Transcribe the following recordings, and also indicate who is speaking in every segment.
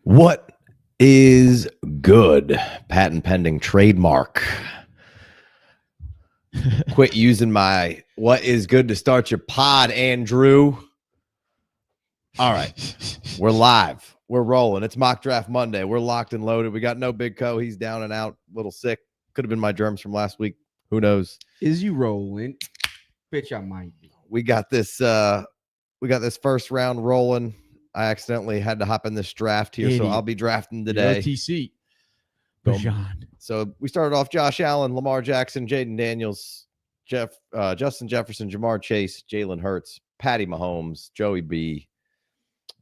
Speaker 1: What is good? Patent pending trademark. Quit using my what is good to start your pod, Andrew. All right. We're live. We're rolling. It's Mock Draft Monday. We're locked and loaded. We got no Big Co. He's down and out, a little sick. Could have been my germs from last week. Who knows?
Speaker 2: Is you rolling? Bitch, I might be.
Speaker 1: We got this first round rolling. I accidentally had to hop in this draft here, so I'll be drafting today.
Speaker 2: OTC.
Speaker 1: So we started off Josh Allen, Lamar Jackson, Jaden Daniels, Justin Jefferson, Jamar Chase, Jalen Hurts, Patty Mahomes, Joey B,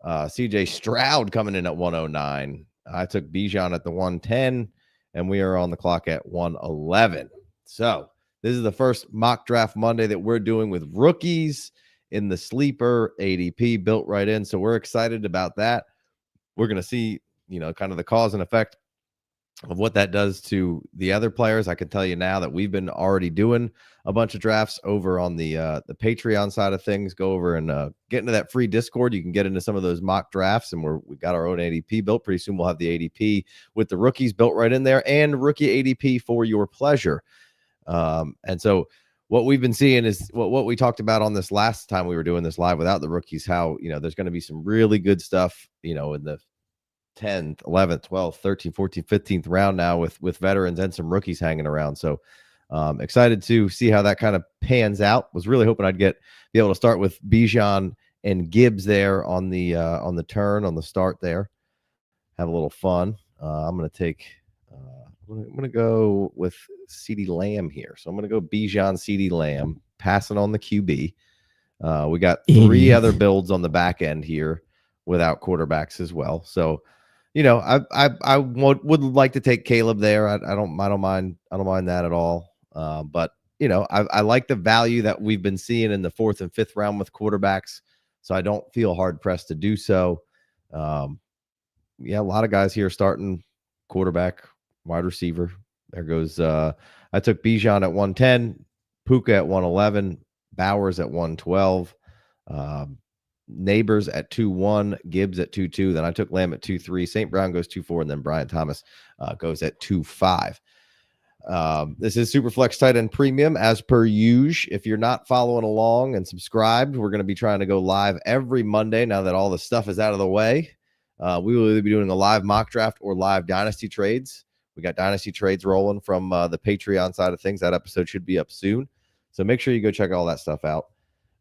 Speaker 1: CJ Stroud coming in at 109. I took Bijan at the 110, and we are on the clock at 111. So this is the first mock draft Monday that we're doing with rookies in the sleeper ADP built right in. So we're excited about that. We're going to see, kind of the cause and effect of what that does to the other players. I can tell you now that we've been already doing a bunch of drafts over on the Patreon side of things. Go over and get into that free Discord. You can get into some of those mock drafts, and we got our own ADP built. Pretty soon we'll have the ADP with the rookies built right in there and rookie ADP for your pleasure. And so what we've been seeing is what we talked about on this last time we were doing this live without the rookies, how, there's going to be some really good stuff, in the 10th, 11th, 12th, 13th, 14th, 15th round now with veterans and some rookies hanging around. So excited to see how that kind of pans out. Was really hoping I'd be able to start with Bijan and Gibbs there on the turn, on the start there. Have a little fun. I'm going to go with CeeDee Lamb here. So I'm going to go Bijan, CeeDee Lamb, passing on the QB. We got three other builds on the back end here without quarterbacks as well. So, I would like to take Caleb there. I don't mind that at all. But I like the value that we've been seeing in the 4th and 5th round with quarterbacks. So I don't feel hard pressed to do so. A lot of guys here starting quarterback, wide receiver. There goes I took Bijan at 110, Puka at 111, Bowers at 112, Neighbors at 2-1, Gibbs at 2-2. Then I took Lamb at 2-3. St. Brown goes 2-4, and then Brian Thomas goes at 2-5. This is Superflex Tight End Premium, as per usual. If you're not following along and subscribed, we're going to be trying to go live every Monday now that all the stuff is out of the way. We will either be doing a live mock draft or live Dynasty trades. We got Dynasty trades rolling from the Patreon side of things. That episode should be up soon. So make sure you go check all that stuff out.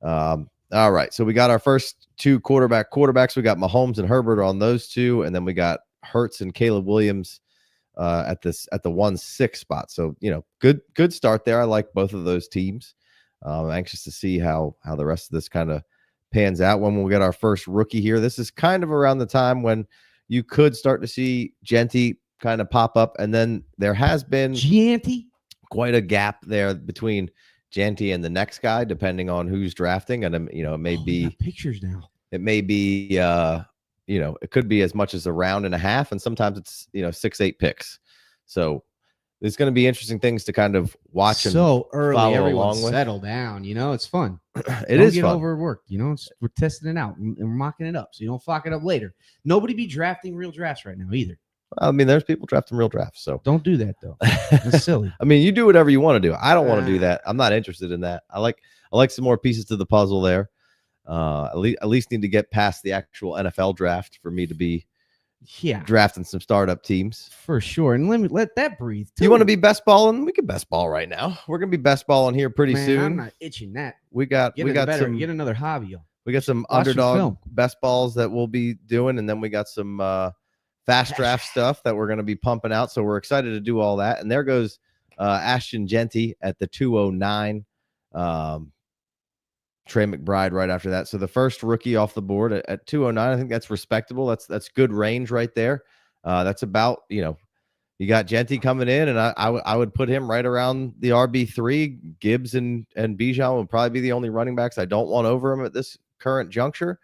Speaker 1: All right. So we got our first two quarterbacks. We got Mahomes and Herbert on those two. And then we got Hurts and Caleb Williams at the 1-6 spot. So, good start there. I like both of those teams. I'm anxious to see how the rest of this kind of pans out when we'll get our first rookie here. This is kind of around the time when you could start to see Genty kind of pop up. And then there has been quite a gap there between Genty and the next guy, depending on who's drafting. And, it may be
Speaker 2: pictures now.
Speaker 1: It may be, it could be as much as a round and a half. And sometimes it's, 6-8 picks. So there's going to be interesting things to kind of watch.
Speaker 2: So early,
Speaker 1: follow
Speaker 2: everyone
Speaker 1: along with.
Speaker 2: Settle down. It's fun.
Speaker 1: It is
Speaker 2: get
Speaker 1: fun.
Speaker 2: overworked. We're testing it out and we're mocking it up, so you don't fuck it up later. Nobody be drafting real drafts right now either.
Speaker 1: I mean, there's people drafting real drafts, so
Speaker 2: don't do that though. That's silly.
Speaker 1: I mean, you do whatever you want to do. I don't want to do that. I'm not interested in that. I like some more pieces to the puzzle there. At least need to get past the actual NFL draft for me to be drafting some startup teams
Speaker 2: for sure. And let that breathe too.
Speaker 1: You want to be best balling? We can best ball right now. We're gonna be best balling here pretty soon.
Speaker 2: I'm not itching that.
Speaker 1: Get
Speaker 2: another hobby.
Speaker 1: We got some underdog best balls that we'll be doing, and then we got some fast draft stuff that we're going to be pumping out. So we're excited to do all that. And there goes Ashton Genty at the 209. Trey McBride right after that. So the first rookie off the board at 209. I think that's respectable. That's good range right there. That's about, you got Genty coming in, and I would put him right around the RB3. Gibbs and Bijan would probably be the only running backs I don't want over him at this current juncture.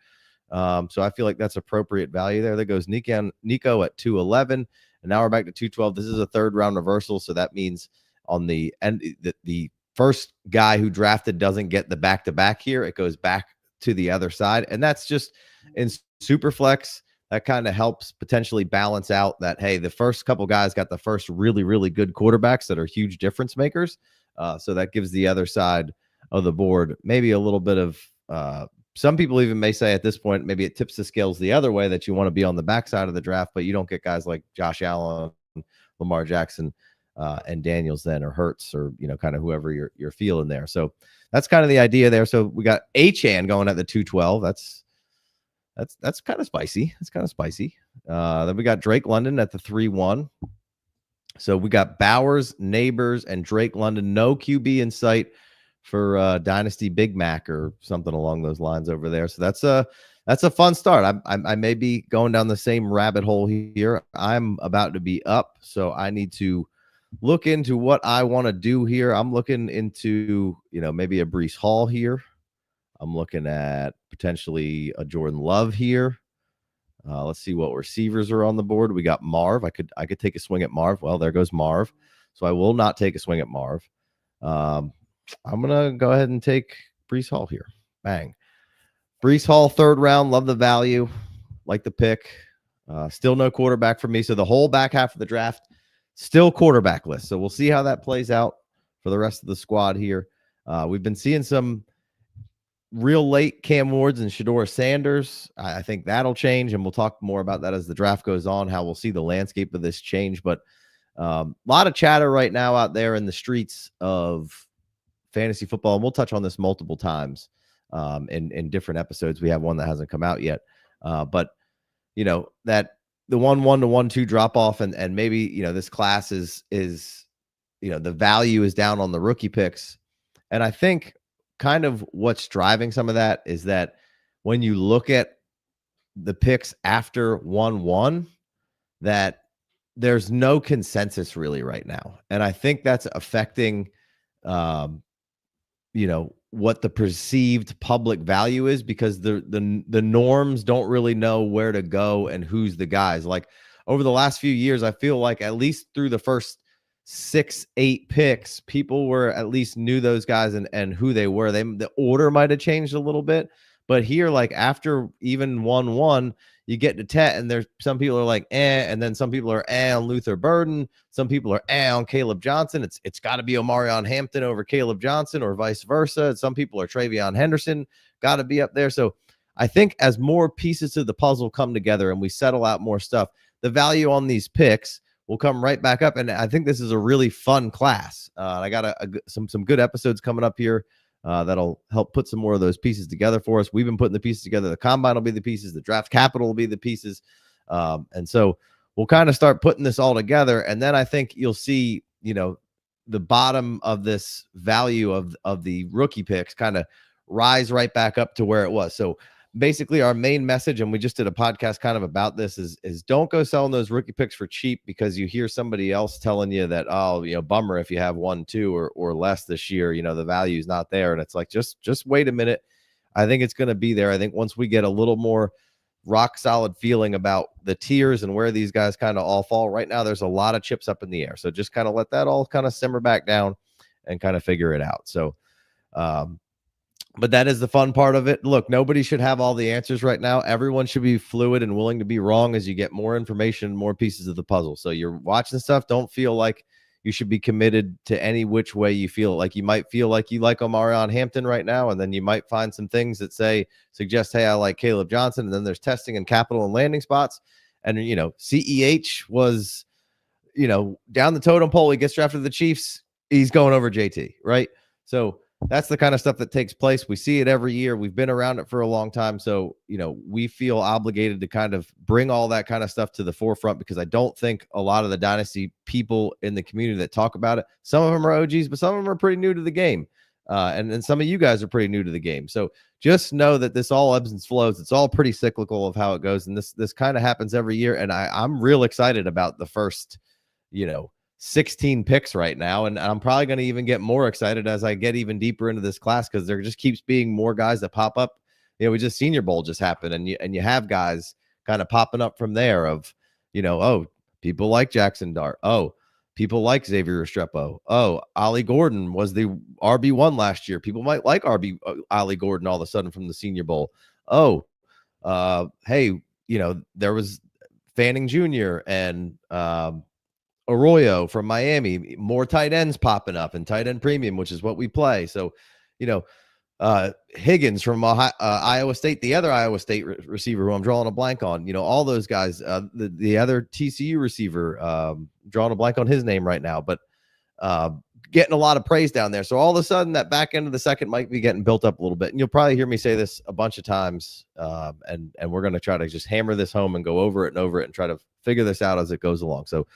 Speaker 1: So I feel like that's appropriate value there. There goes Nico at 211, and now we're back to 212. This is a 3rd round reversal, so that means on the end the first guy who drafted doesn't get the back-to-back here. It goes back to the other side, and that's just in Superflex. that kind of helps potentially balance out that, hey, the first couple guys got the first really, really good quarterbacks that are huge difference makers. So that gives the other side of the board maybe a little bit of some people even may say at this point, maybe it tips the scales the other way, that you want to be on the backside of the draft, but you don't get guys like Josh Allen, Lamar Jackson, and Daniels then, or Hurts, or, kind of whoever you're feeling there. So that's kind of the idea there. So we got Achane going at the 212. That's kind of spicy. That's kind of spicy. Then we got Drake London at the 3-1. So we got Bowers, Neighbors, and Drake London. No QB in sight for Dynasty Big Mac or something along those lines over there. So that's a fun start. I may be going down the same rabbit hole here. I'm about to be up, so I need to look into what I want to do here. I'm looking into, maybe a Breece Hall here. I'm looking at potentially a Jordan Love here. Let's see what receivers are on the board. We got Marv. I could take a swing at Marv. Well, there goes Marv. So I will not take a swing at Marv. I'm going to go ahead and take Breece Hall here. Bang. Breece Hall, 3rd round. Love the value. Like the pick. Still no quarterback for me. So the whole back half of the draft, still quarterbackless. So we'll see how that plays out for the rest of the squad here. We've been seeing some real late Cam Wards and Shedeur Sanders. I think that'll change, and we'll talk more about that as the draft goes on, how we'll see the landscape of this change. But a lot of chatter right now out there in the streets of fantasy football, and we'll touch on this multiple times in different episodes. We have one that hasn't come out yet, but that the 1-1 to 1-2 drop off, and maybe this class is the value is down on the rookie picks, and I think kind of what's driving some of that is that when you look at the picks after 1-1, that there's no consensus really right now, and I think that's affecting what the perceived public value is, because the norms don't really know where to go and who's the guys. Like over the last few years, I feel like at least through the first 6-8 picks, people were at least knew those guys and who they were. The order might have changed a little bit, but here, like after even 1-1, you get to 10, and there's some people are like, and then some people are on Luther Burden. Some people are on Caleb Johnson. It's got to be Omarion Hampton over Caleb Johnson, or vice versa. Some people are Travion Henderson, got to be up there. So I think as more pieces to the puzzle come together and we settle out more stuff, the value on these picks will come right back up. And I think this is a really fun class. I got some good episodes coming up here that'll help put some more of those pieces together for us. We've been putting the pieces together. The combine will be the pieces. The draft capital will be the pieces. And so we'll kind of start putting this all together. And then I think you'll see, the bottom of this value of the rookie picks kind of rise right back up to where it was. So basically our main message, and we just did a podcast kind of about this, is don't go selling those rookie picks for cheap because you hear somebody else telling you that, bummer if you have 1, 2 or less this year, the value is not there. And it's like, just wait a minute. I think it's going to be there. I think once we get a little more rock solid feeling about the tiers and where these guys kind of all fall right now, there's a lot of chips up in the air. So just kind of let that all kind of simmer back down and kind of figure it out. So, but that is the fun part of it. Look, nobody should have all the answers right now. Everyone should be fluid and willing to be wrong as you get more information, more pieces of the puzzle. So you're watching stuff. Don't feel like you should be committed to any which way you feel. Like you might feel like you like Omarion Hampton right now, and then you might find some things that suggest, hey, I like Caleb Johnson. And then there's testing and capital and landing spots. And, CEH was, down the totem pole. He gets drafted to the Chiefs. He's going over JT, right? So that's the kind of stuff that takes place. We see it every year. We've been around it for a long time. So, we feel obligated to kind of bring all that kind of stuff to the forefront, because I don't think a lot of the Dynasty people in the community that talk about it, some of them are OGs, but some of them are pretty new to the game. And some of you guys are pretty new to the game. So just know that this all ebbs and flows. It's all pretty cyclical of how it goes. And this kind of happens every year. And I'm real excited about the first, 16 picks right now, and I'm probably going to even get more excited as I get even deeper into this class, because there just keeps being more guys that pop up. We just Senior Bowl just happened, and you have guys kind of popping up from there of, people like Jackson Dart. Oh, people like Xavier Restrepo. Oh, Ollie Gordon was the RB1 last year. People might like Ollie Gordon all of a sudden from the Senior Bowl. Oh, hey, there was Fanning Jr. and Arroyo from Miami, more tight ends popping up, and tight end premium, which is what we play. So, Higgins from Iowa State, the other Iowa State receiver who I'm drawing a blank on, all those guys, the other TCU receiver, drawing a blank on his name right now, but getting a lot of praise down there. So all of a sudden that back end of the second might be getting built up a little bit. And you'll probably hear me say this a bunch of times. And we're going to try to just hammer this home and go over it and try to figure this out as it goes along. So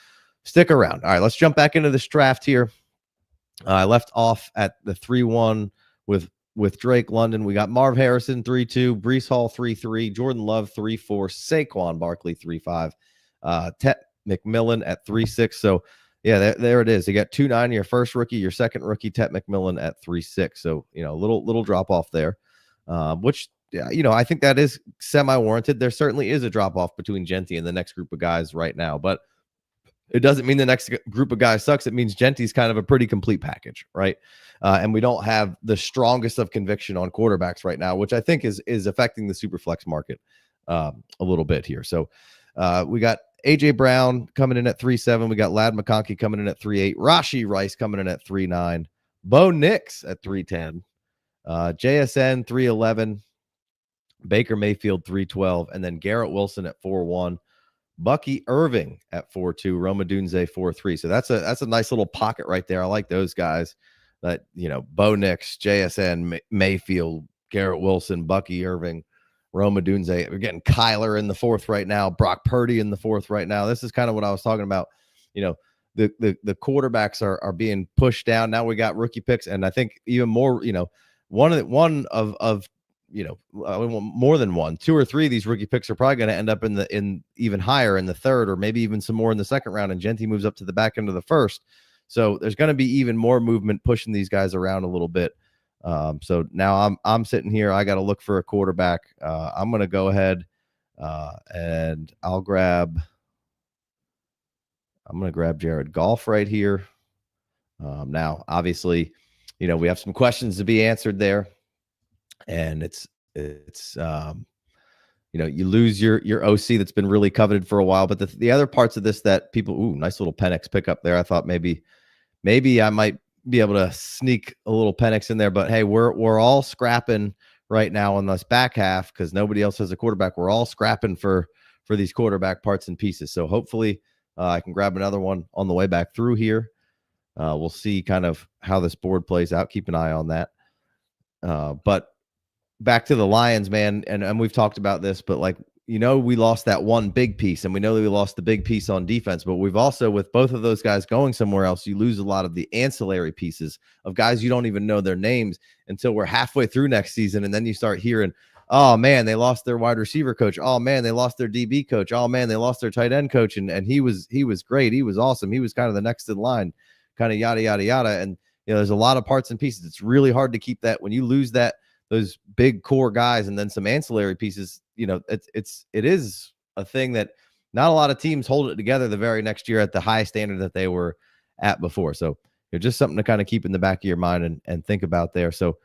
Speaker 1: stick around. All right, let's jump back into this draft here. I left off at the 3-1 with Drake London. We got Marv Harrison 3-2, Breece Hall 3-3, Jordan Love 3-4, Saquon Barkley 3-5, Tet McMillan at 3-6. So yeah, there it is. You got 2-9, your first rookie, your second rookie, Tet McMillan at 3-6. So, little drop off there, which, I think that is semi-warranted. There certainly is a drop off between Genty and the next group of guys right now, but it doesn't mean the next group of guys sucks. It means Genty's kind of a pretty complete package, right? And we don't have the strongest of conviction on quarterbacks right now, which I think is affecting the Superflex market a little bit here. So we got AJ Brown coming in at 3-7. We got Ladd McConkey coming in at 3-8. Rashee Rice coming in at 3-9. Bo Nix at 3-10. JSN 3-11. Baker Mayfield 3-12. And then Garrett Wilson at 4-1. Bucky Irving at 4-2. Roma Dunze 4-3. So that's a nice little pocket right there. I like those guys. That Bo Nix, JSN, Mayfield, Garrett Wilson, Bucky Irving, Roma Dunze. We're getting Kyler in the 4th right now. Brock Purdy in the 4th right now. This is kind of what I was talking about. The quarterbacks are being pushed down. Now we got rookie picks, and I think even more. More than one, 2 or 3 of these rookie picks are probably going to end up in even higher in the 3rd, or maybe even some more in the 2nd round. And Genty moves up to the back end of the 1st. So there's going to be even more movement pushing these guys around a little bit. So now I'm sitting here. I got to look for a quarterback. I'm going to go ahead and I'm going to grab Jared Goff right here. Now, obviously, we have some questions to be answered there, and it's you lose your OC that's been really coveted for a while, but the other parts of this that people, nice little Penix pickup there. I thought maybe I might be able to sneak a little Penix in there, but hey, we're all scrapping right now on this back half because nobody else has a quarterback. We're all scrapping for these quarterback parts and pieces. So hopefully I can grab another one on the way back through here. We'll see kind of how this board plays out. Keep an eye on that. But back to the Lions, man, and we've talked about this, but we lost that one big piece, and we know that we lost the big piece on defense, but we've also, with both of those guys going somewhere else, you lose a lot of the ancillary pieces of guys you don't even know their names until we're halfway through next season, and then you start hearing, oh man, they lost their wide receiver coach. Oh man, they lost their DB coach. Oh man, they lost their tight end coach, and he was great. He was awesome. He was kind of the next in line, kind of yada yada yada. And there's a lot of parts and pieces. It's really hard to keep that when you lose those big core guys and then some ancillary pieces. It is a thing that not a lot of teams hold it together the very next year at the high standard that they were at before. So just something to kind of keep in the back of your mind and think about there. So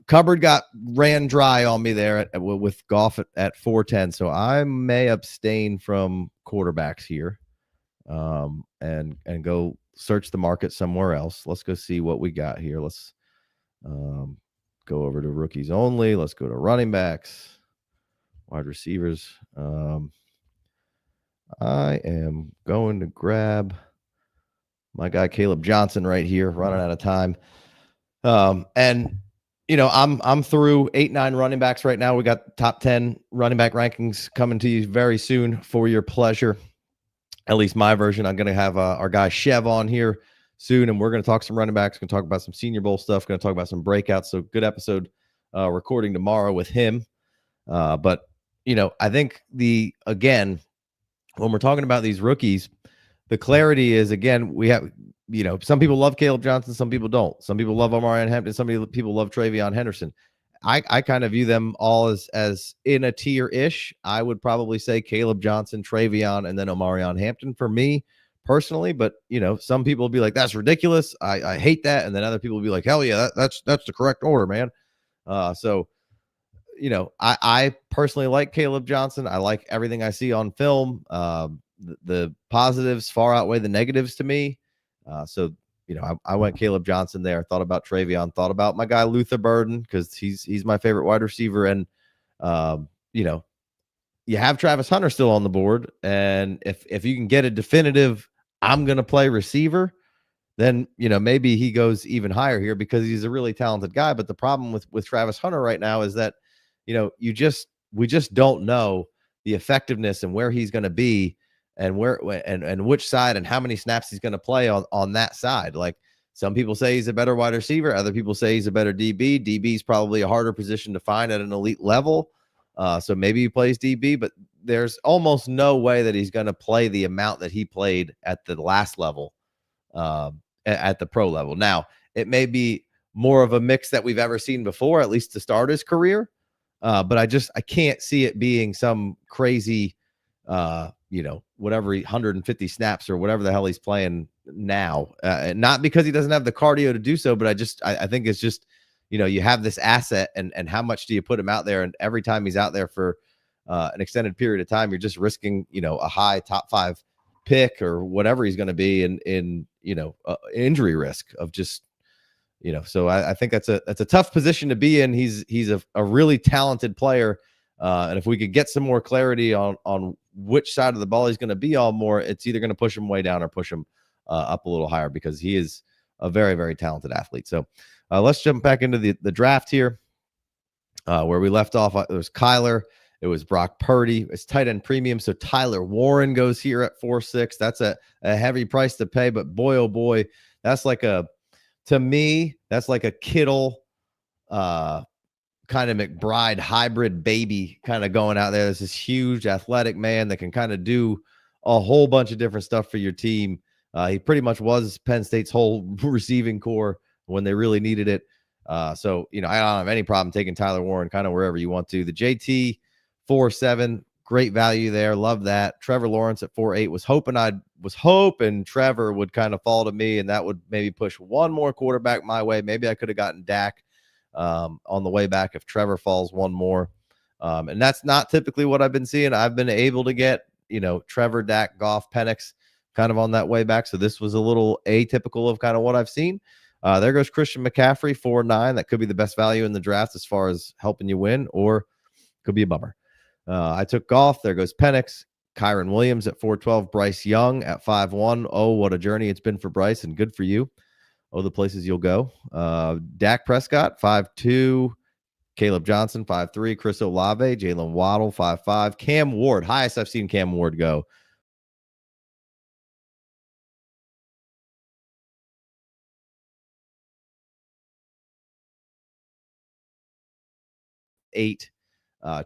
Speaker 1: cupboard ran dry on me there with Goff at 410. So I may abstain from quarterbacks here and go search the market somewhere else. Let's go see what we got here. Let's go over to rookies only. Let's go to running backs, wide receivers. I am going to grab my guy Caleb Johnson right here, running out of time. And I'm through 8-9 running backs right now. We got top 10 running back rankings coming to you very soon for your pleasure. At least my version. I'm going to have our guy Chev on here soon, and we're going to talk some running backs. Going to talk about some Senior Bowl stuff. Going to talk about some breakouts. So good episode recording tomorrow with him. But I think when we're talking about these rookies, the clarity is, again, we have, some people love Caleb Johnson, some people don't. Some people love Omarion Hampton, some people love Travion Henderson. I kind of view them all as in a tier-ish. I would probably say Caleb Johnson, Travion, and then Omarion Hampton for me personally. But, some people will be like, that's ridiculous. I hate that. And then other people will be like, hell yeah, that's the correct order, man. So I personally like Caleb Johnson. I like everything I see on film. The positives far outweigh the negatives to me. So I went Caleb Johnson there. Thought about Travion. Thought about my guy Luther Burden because he's my favorite wide receiver. And you have Travis Hunter still on the board, and if you can get a definitive, I'm going to play receiver, then maybe he goes even higher here because he's a really talented guy. But the problem with Travis Hunter right now is that we just don't know the effectiveness and where he's going to be and where and which side and how many snaps he's going to play on that side. Like some people say he's a better wide receiver, other people say he's a better DB. DB is probably a harder position to find at an elite level. So maybe he plays DB, but there's almost no way that he's going to play the amount that he played at the last level, at the pro level. Now, it may be more of a mix that we've ever seen before, at least to start his career. But I can't see it being some crazy, whatever 150 snaps or whatever the hell he's playing now. Not because he doesn't have the cardio to do so, but I think it's just, you have this asset and how much do you put him out there? And every time he's out there for an extended period of time, you're just risking, a high top 5 pick or whatever he's going to be in injury risk of just, so I think that's a tough position to be in. He's a really talented player. And if we could get some more clarity on which side of the ball he's going to be on more, it's either going to push him way down or push him up a little higher because he is a very, very talented athlete. So let's jump back into the draft here where we left off. It was Kyler. It was Brock Purdy. It's tight end premium. So Tyler Warren goes here at 4.6. That's a heavy price to pay, but boy, oh boy, to me, that's like a Kittle kind of McBride hybrid baby kind of going out there. There's this huge athletic man that can kind of do a whole bunch of different stuff for your team. He pretty much was Penn State's whole receiving core when they really needed it. So, I don't have any problem taking Tyler Warren kind of wherever you want to. The JT 4.7, great value there. Love that. Trevor Lawrence at 4.8 was hoping Trevor would kind of fall to me, and that would maybe push one more quarterback my way. Maybe I could have gotten Dak on the way back if Trevor falls one more. And that's not typically what I've been seeing. I've been able to get, Trevor, Dak, Goff, Penix kind of on that way back. So this was a little atypical of kind of what I've seen. There goes Christian McCaffrey, 4.9. That could be the best value in the draft as far as helping you win, or could be a bummer. I took Goff. There goes Penix. Kyron Williams at 4.12. Bryce Young at 5.1. Oh, what a journey it's been for Bryce, and good for you. Oh, the places you'll go. Dak Prescott, 5.2. Caleb Johnson, 5.3. Chris Olave, Jalen Waddle, 5.5. Cam Ward, highest I've seen Cam Ward go. Eight.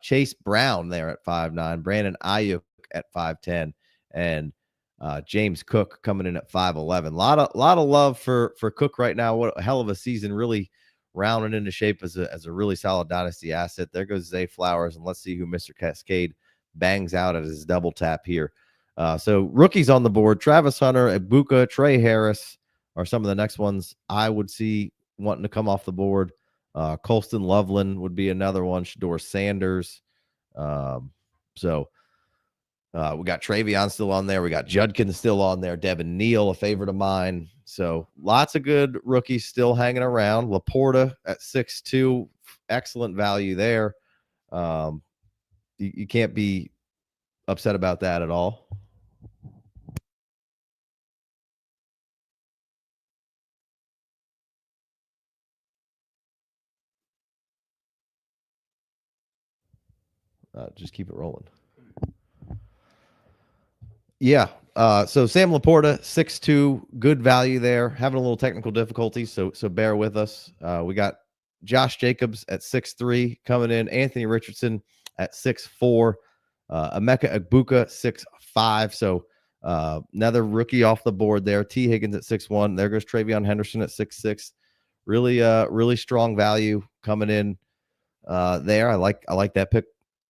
Speaker 1: Chase Brown there at 5.9. Brandon Ayuk at 5.10. And James Cook coming in at 5.11. Lot of love for Cook right now. What a hell of a season, really rounding into shape as a really solid dynasty asset. There goes Zay Flowers, and let's see who Mr. Cascade bangs out at his double tap here. So rookies on the board: Travis Hunter, Ibuka, Trey Harris are some of the next ones I would see wanting to come off the board. Colston Loveland would be another one. Shador Sanders. So we got Travion still on there. We got Judkins still on there. Devin Neal, a favorite of mine. So lots of good rookies still hanging around. Laporta at 6.2. Excellent value there. You can't be upset about that at all. Just keep it rolling. Yeah. So Sam Laporta, 6.2, good value there. Having a little technical difficulties, so bear with us. We got Josh Jacobs at 6.3 coming in. Anthony Richardson at 6.4. Emeka Egbuka, 6.5. So another rookie off the board there. T. Higgins at 6.1. There goes Travion Henderson at 6.6. Really strong value coming in there. I like that pick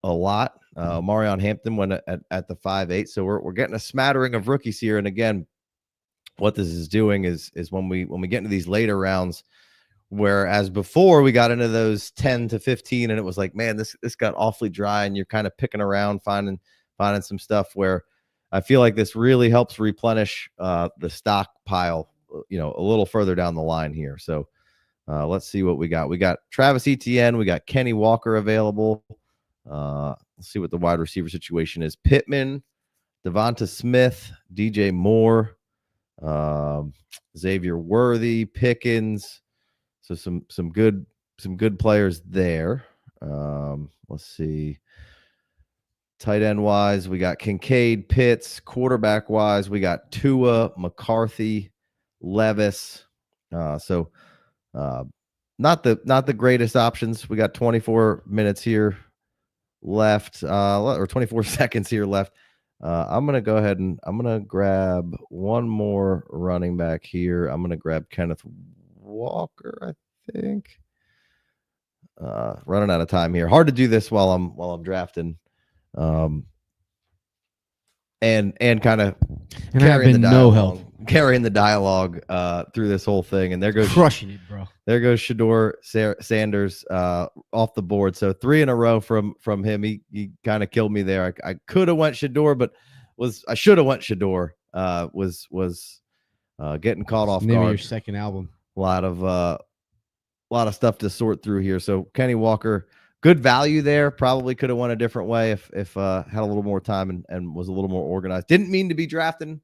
Speaker 1: a lot. Marion Hampton went at the 5.8. So we're getting a smattering of rookies here. And again, what this is doing is when we get into these later rounds, Whereas before we got into those 10 to 15 and it was like, man, this got awfully dry and you're kind of picking around, finding some stuff where I feel like this really helps replenish the stockpile, a little further down the line here. So let's see what we got. We got Travis Etienne. We got Kenny Walker available. Let's see what the wide receiver situation is. Pittman, Devonta Smith, DJ Moore, Xavier Worthy, Pickens. So some good players there. Let's see. Tight end wise, we got Kincaid, Pitts. Quarterback wise, we got Tua, McCarthy, Levis. Not the greatest options. We got 24 minutes here left, or 24 seconds here left. I'm gonna go ahead and I'm gonna grab one more running back here. I'm gonna grab Kenneth Walker, I think. Running out of time here. Hard to do this while I'm drafting. And kind of carrying the dialogue through this whole thing. And there goes
Speaker 2: crushing it, bro.
Speaker 1: There goes Shador Sanders off the board. So 3 in a row from him. He kind of killed me there. I could have went Shador, but I should have went Shador. Was getting caught off guard.
Speaker 2: Your second album.
Speaker 1: A lot of stuff to sort through here. So Kenny Walker, good value there. Probably could have went a different way if had a little more time and was a little more organized. Didn't mean to be drafting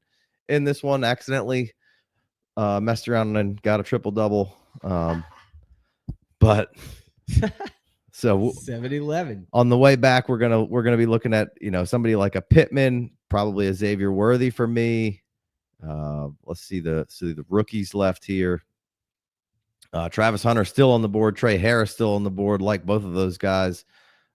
Speaker 1: in this one. Accidentally messed around and got a triple double. But so
Speaker 2: 7-11
Speaker 1: on the way back, we're gonna be looking at somebody like a Pittman, probably a Xavier Worthy for me. Let's see the rookies left here. Travis Hunter still on the board. Trey Harris still on the board. Like both of those guys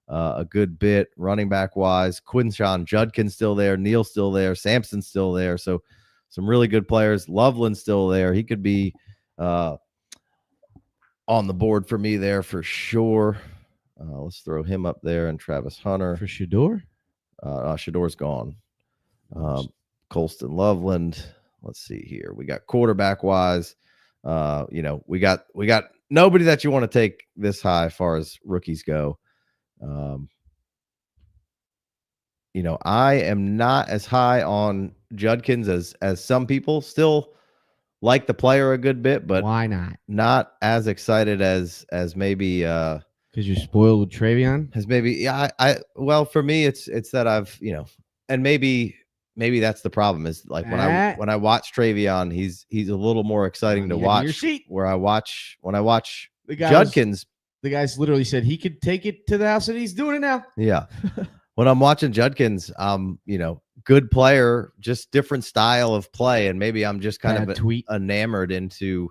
Speaker 1: a good bit. Running back wise, Quinshawn Judkins still there. Neal still there. Sampson still there. So some really good players. Loveland still there. He could be on the board for me there for sure. Let's throw him up there and Travis Hunter.
Speaker 2: For Shador?
Speaker 1: Shador's gone. Colston Loveland. Let's see here. We got quarterback wise. We got nobody that you want to take this high as far as rookies go. I am not as high on Judkins as some people. Still like the player a good bit, but
Speaker 2: why not?
Speaker 1: Not as excited as maybe
Speaker 2: because you're spoiled with Travion.
Speaker 1: As maybe well, for me it's that I've and maybe that's the problem is like when I watch Travion, he's a little more exciting to watch. When I watch Judkins,
Speaker 2: the guys literally said he could take it to the house, and he's doing it now.
Speaker 1: Yeah, when I'm watching Judkins, good player, just different style of play, and maybe I'm just kind of enamored into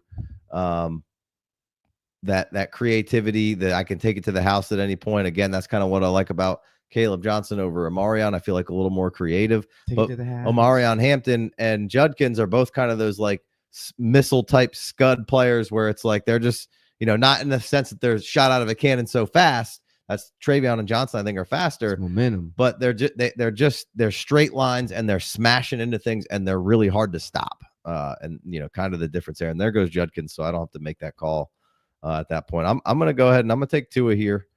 Speaker 1: that creativity that I can take it to the house at any point. Again, that's kind of what I like about Caleb Johnson over Omarion. I feel like a little more creative. But Omarion Hampton and Judkins are both kind of those like missile type scud players where it's like they're just, not in the sense that they're shot out of a cannon so fast. That's Travion and Johnson, I think, are faster.
Speaker 2: It's momentum.
Speaker 1: But they're straight lines and they're smashing into things and they're really hard to stop. And kind of the difference there. And there goes Judkins, so I don't have to make that call at that point. I'm gonna go ahead and I'm gonna take Tua here.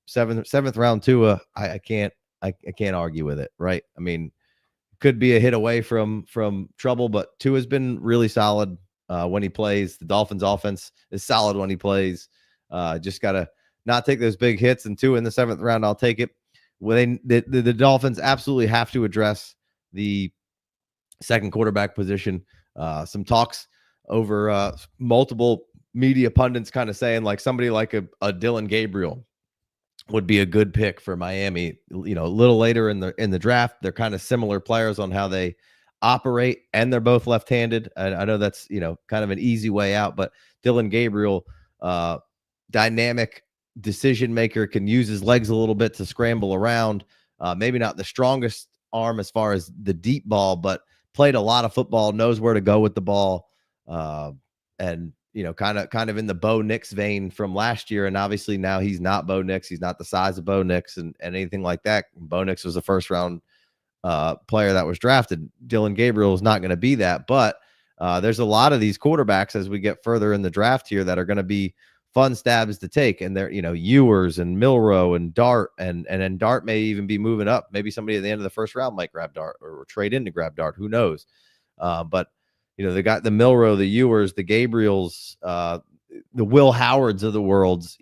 Speaker 1: Seventh round Tua, I can't argue with it, right? I mean, could be a hit away from trouble, but Tua's been really solid when he plays. The Dolphins offense is solid when he plays. Just gotta not take those big hits, and Tua in the 7th round, I'll take it. When the Dolphins absolutely have to address the second quarterback position. Some talks over multiple media pundits kind of saying like somebody like a Dylan Gabriel would be a good pick for Miami. A little later in the draft, they're kind of similar players on how they operate, and they're both left-handed. I know that's kind of an easy way out, but Dylan Gabriel, dynamic decision maker, can use his legs a little bit to scramble around. Maybe not the strongest arm as far as the deep ball, but played a lot of football, knows where to go with the ball, and kind of in the Bo Nix vein from last year. And obviously now he's not Bo Nix. He's not the size of Bo Nix and anything like that. Bo Nix was a 1st round player that was drafted. Dylan Gabriel is not going to be that, but there's a lot of these quarterbacks as we get further in the draft here that are going to be fun stabs to take. And they're, Ewers and Milrow and Dart, and then Dart may even be moving up. Maybe somebody at the end of the first round might grab Dart or trade in to grab Dart. Who knows? But they got the Milrow, the Ewers, the Gabriels, the Will Howards of the worlds,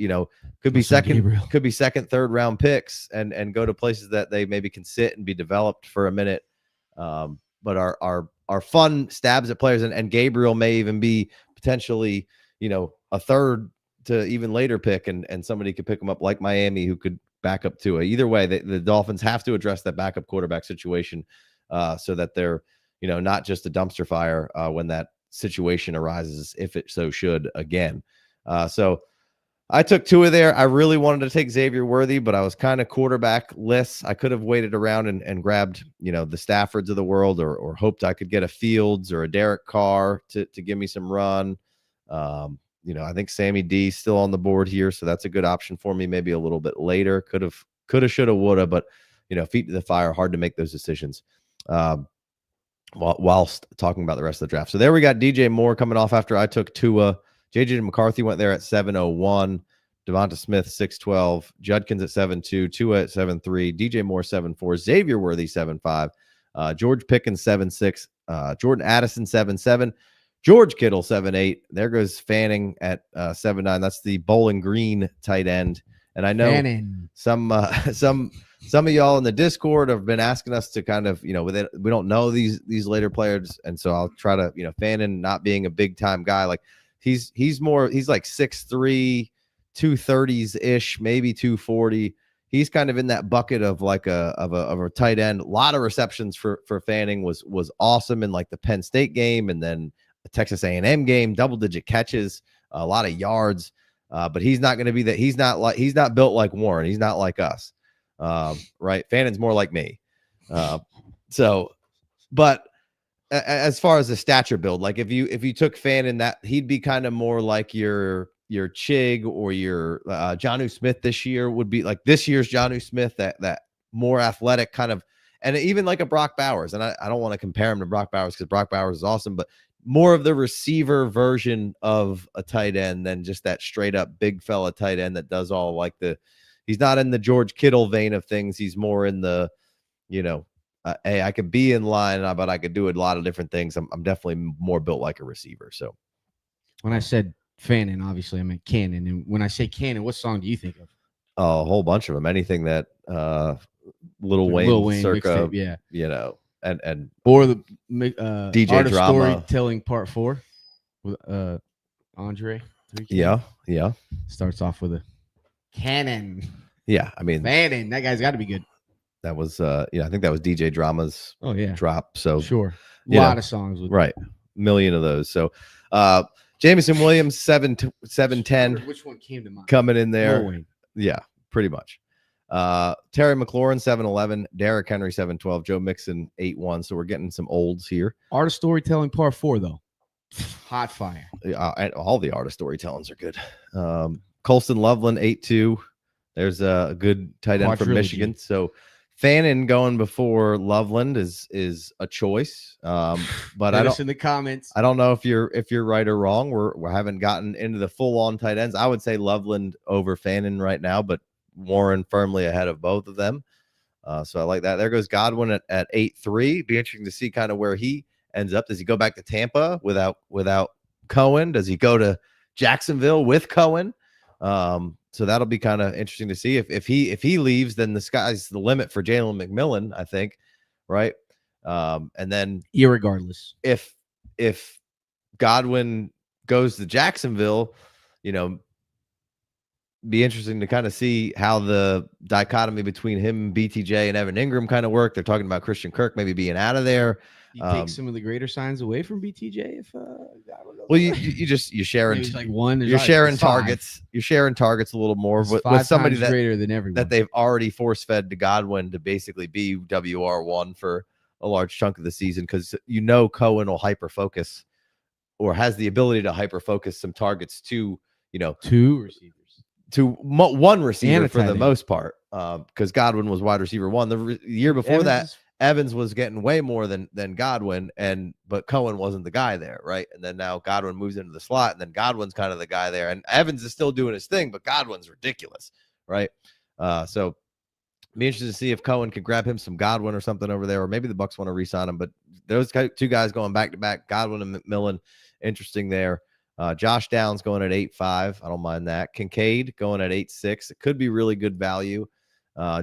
Speaker 1: could be second, third round picks and go to places that they maybe can sit and be developed for a minute. But are fun stabs at players, and Gabriel may even be potentially, a third to even later pick, and somebody could pick him up like Miami, who could back up to it. Either way, the Dolphins have to address that backup quarterback situation so that they're, not just a dumpster fire when that situation arises, if it so should again. So I took Tua there. I really wanted to take Xavier Worthy, but I was kind of quarterback-less. I could have waited around and grabbed, the Staffords of the world, or hoped I could get a Fields or a Derek Carr to give me some run. I think Sammy D still on the board here, so that's a good option for me. Maybe a little bit later. Could have, shoulda, woulda, but feet to the fire, hard to make those decisions. Whilst talking about the rest of the draft. So there we got DJ Moore coming off after I took Tua. JJ McCarthy went there at 7:01. Devonta Smith 6:12. Judkins at 7:2. Tua at 7:3. DJ Moore 7:4. Xavier Worthy 7:5. George Pickens 7:6. Jordan Addison 7:7. George Kittle 7:8. There goes Fanning at 7:9. That's the Bowling Green tight end. And I know some of y'all in the Discord have been asking us to kind of, we don't know these later players, and so I'll try to, Fanning not being a big time guy, like he's like 6'3", 230s ish, maybe 240. He's kind of in that bucket of like a tight end. A lot of receptions for Fanning was awesome in like the Penn State game, and then the Texas A&M game, double-digit catches, a lot of yards. But he's not going to be that. He's not built like Warren. He's not like us. Right. Fannon's more like me. But as far as the stature build, like if you took Fannin, that he'd be kind of more like your Chig or your Jonnu Smith this year would be like this year's Jonnu Smith, that more athletic kind of, and even like a Brock Bowers. And I don't want to compare him to Brock Bowers because Brock Bowers is awesome, but more of the receiver version of a tight end than just that straight up big fella tight end that does all like he's not in the George Kittle vein of things. He's more in the, hey, I could be in line, but I could do a lot of different things. I'm definitely more built like a receiver. So
Speaker 2: when I said Fannin, obviously I meant Cannon. And when I say Cannon, what song do you think of?
Speaker 1: A whole bunch of them. Anything that Lil Wayne circa,
Speaker 2: mixtape, yeah.
Speaker 1: And
Speaker 2: or the
Speaker 1: DJ
Speaker 2: Art of
Speaker 1: Drama
Speaker 2: Storytelling Part 4 with Andre.
Speaker 1: Yeah.
Speaker 2: Starts off with a Cannon.
Speaker 1: Yeah, I mean
Speaker 2: Fannin, that guy's got to be good.
Speaker 1: That was I think that was DJ Drama's drop. So
Speaker 2: sure. A lot of songs with
Speaker 1: right. Million of those. So Jameson Williams 7'10.
Speaker 2: Which one came to mind?
Speaker 1: Coming in there. Yeah, pretty much. Terry McLaurin 7'11, Derrick Henry 7'12, Joe Mixon 8'1. So we're getting some olds here.
Speaker 2: Art of Storytelling Part 4 though, hot fire.
Speaker 1: All the art of storytellings are good. Colston Loveland 8'2. There's a good tight end from Michigan. So Fannin going before Loveland is a choice. But I don't
Speaker 2: in the comments.
Speaker 1: I don't know if you're right or wrong. We haven't gotten into the full on tight ends. I would say Loveland over Fannin right now, but Warren firmly ahead of both of them. So I like that. There goes Godwin at 8'3. Be interesting to see kind of where he ends up. Does he go back to Tampa without Cohen? Does he go to Jacksonville with Cohen? So that'll be kind of interesting to see. If he leaves, then the sky's the limit for Jalen McMillan, I think. Right. And then
Speaker 2: irregardless,
Speaker 1: if Godwin goes to Jacksonville, be interesting to kind of see how the dichotomy between him, BTJ, and Evan Ingram kind of work. They're talking about Christian Kirk maybe being out of there.
Speaker 2: You take some of the greater signs away from BTJ if
Speaker 1: well, you sharing
Speaker 2: like one.
Speaker 1: You're sharing targets. You're sharing targets a little more with somebody that's
Speaker 2: greater than everyone
Speaker 1: that they've already force fed to Godwin to basically be WR1 for a large chunk of the season, because Cohen will hyper focus or has the ability to hyper focus some targets to
Speaker 2: two receivers.
Speaker 1: To one receiver for the most part, because Godwin was wide receiver 1. The year before that, Evans was getting way more than Godwin, but Cohen wasn't the guy there, right? And then now Godwin moves into the slot, and then Godwin's kind of the guy there, and Evans is still doing his thing, but Godwin's ridiculous, right? So be interested to see if Cohen could grab him some Godwin or something over there, or maybe the Bucs want to re-sign him. But those two guys going back to back, Godwin and McMillan, interesting there. Josh Downs going at 8.5. I don't mind that. Kincaid going at 8.6. It could be really good value.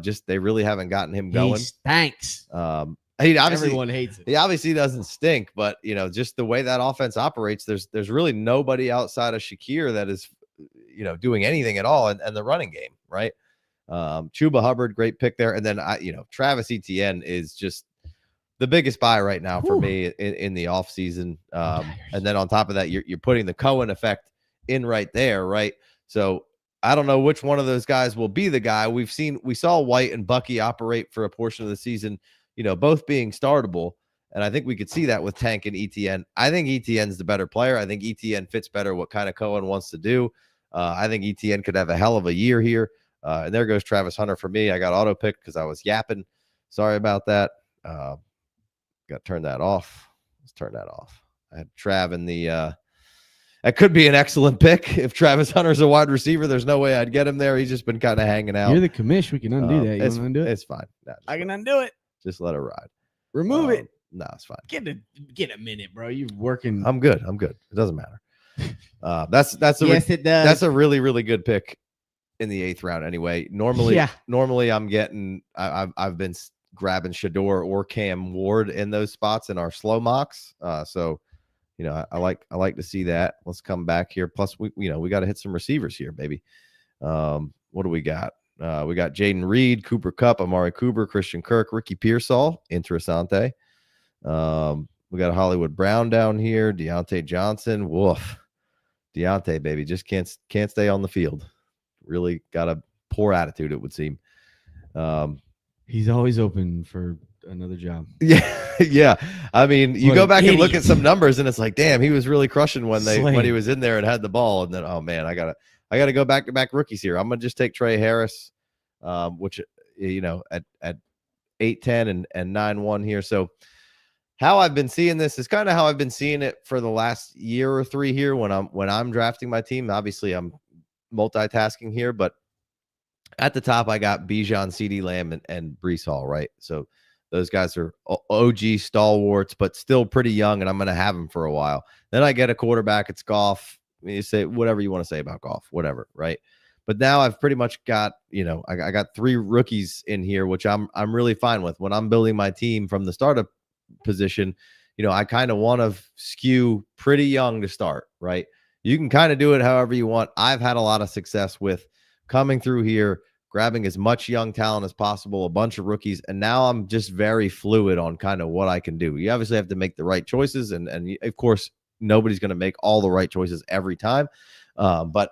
Speaker 1: Just they really haven't gotten him going.
Speaker 2: Thanks.
Speaker 1: Everyone
Speaker 2: hates it.
Speaker 1: He obviously doesn't stink, but just the way that offense operates, there's really nobody outside of Shakir that is, doing anything at all in the running game, right? Chuba Hubbard, great pick there, and then Travis Etienne is just the biggest buy right now for me in the offseason. And then on top of that, you're putting the Cohen effect in right there, right? So I don't know which one of those guys will be the guy. We saw White and Bucky operate for a portion of the season, both being startable. And I think we could see that with Tank and ETN. I think ETN's the better player. I think ETN fits better what kind of Cohen wants to do. I think ETN could have a hell of a year here. And there goes Travis Hunter for me. I got auto picked because I was yapping. Sorry about that. Got to turn that off. Let's turn that off. I had Trav in the that could be an excellent pick. If Travis Hunter's a wide receiver, there's no way I'd get him there. He's just been kind of hanging out.
Speaker 2: You're the commish. We can undo that. You want to undo it?
Speaker 1: It's fine. No,
Speaker 2: I can undo it.
Speaker 1: Just let it ride.
Speaker 2: Remove it.
Speaker 1: No, it's fine.
Speaker 2: Get a minute, bro. You're working.
Speaker 1: I'm good. It doesn't matter. It does. That's a really, really good pick in the 8th round anyway. Normally I'm getting I've been grabbing Shador or Cam Ward in those spots in our slow mocks. So I like to see that. Let's come back here. Plus we got to hit some receivers here, baby. What do we got? We got Jaden Reed, Cooper Kupp, Amari Cooper, Christian Kirk, Ricky Pearsall, Interessante. We got Hollywood Brown down here, Deontay Johnson. Woof. Deontay, baby, just can't stay on the field. Really got a poor attitude, it would seem.
Speaker 2: He's always open for another job.
Speaker 1: Yeah. I mean, you go back and look at some numbers, and it's like, damn, he was really crushing when he was in there and had the ball. And then, oh man, I gotta go back to back rookies here. I'm gonna just take Trey Harris, which at 8-10 and 9-1 here. So how I've been seeing this is kind of how I've been seeing it for the last year or 3 here when I'm drafting my team. Obviously, I'm multitasking here, but at the top, I got Bijan, CeeDee Lamb, and Breece Hall, right? So those guys are OG stalwarts, but still pretty young, and I'm going to have them for a while. Then I get a quarterback. It's Goff. You say whatever you want to say about Goff, whatever, right? But now I've pretty much got, I got 3 rookies in here, which I'm really fine with. When I'm building my team from the startup position, I kind of want to skew pretty young to start, right? You can kind of do it however you want. I've had a lot of success with coming through here, grabbing as much young talent as possible, a bunch of rookies, and now I'm just very fluid on kind of what I can do. You obviously have to make the right choices, and of course, nobody's going to make all the right choices every time, but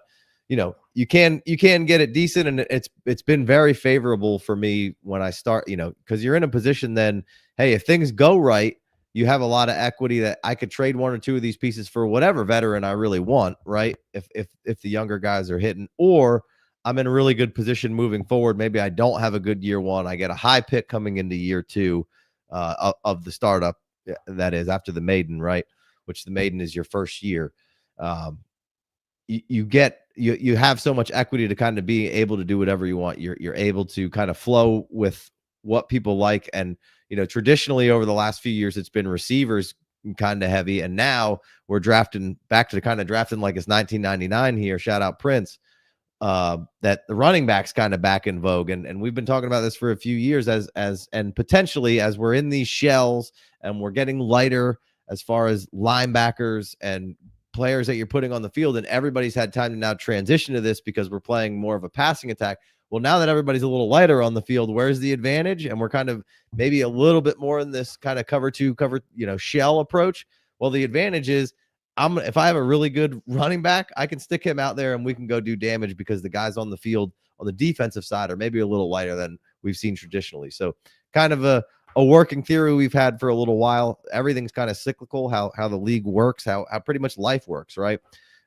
Speaker 1: you can get it decent, and it's been very favorable for me when I start, because you're in a position then, hey, if things go right, you have a lot of equity that I could trade 1 or 2 of these pieces for whatever veteran I really want, right? If the younger guys are hitting, or I'm in a really good position moving forward. Maybe I don't have a good year 1. I get a high pick coming into year 2 of the startup. That is after the maiden, right? Which the maiden is your first year. You have so much equity to kind of be able to do whatever you want. You're able to kind of flow with what people like. And, traditionally over the last few years, it's been receivers kind of heavy. And now we're drafting back to kind of drafting like it's 1999 here. Shout out Prince. That the running back's kind of back in vogue. And we've been talking about this for a few years and potentially as we're in these shells and we're getting lighter as far as linebackers and players that you're putting on the field, and everybody's had time to now transition to this because we're playing more of a passing attack. Well, now that everybody's a little lighter on the field, where's the advantage? And we're kind of maybe a little bit more in this kind of cover shell approach. Well, the advantage is if I have a really good running back, I can stick him out there and we can go do damage because the guys on the field on the defensive side are maybe a little lighter than we've seen traditionally. So kind of a working theory we've had for a little while. Everything's kind of cyclical, how the league works, how pretty much life works, right?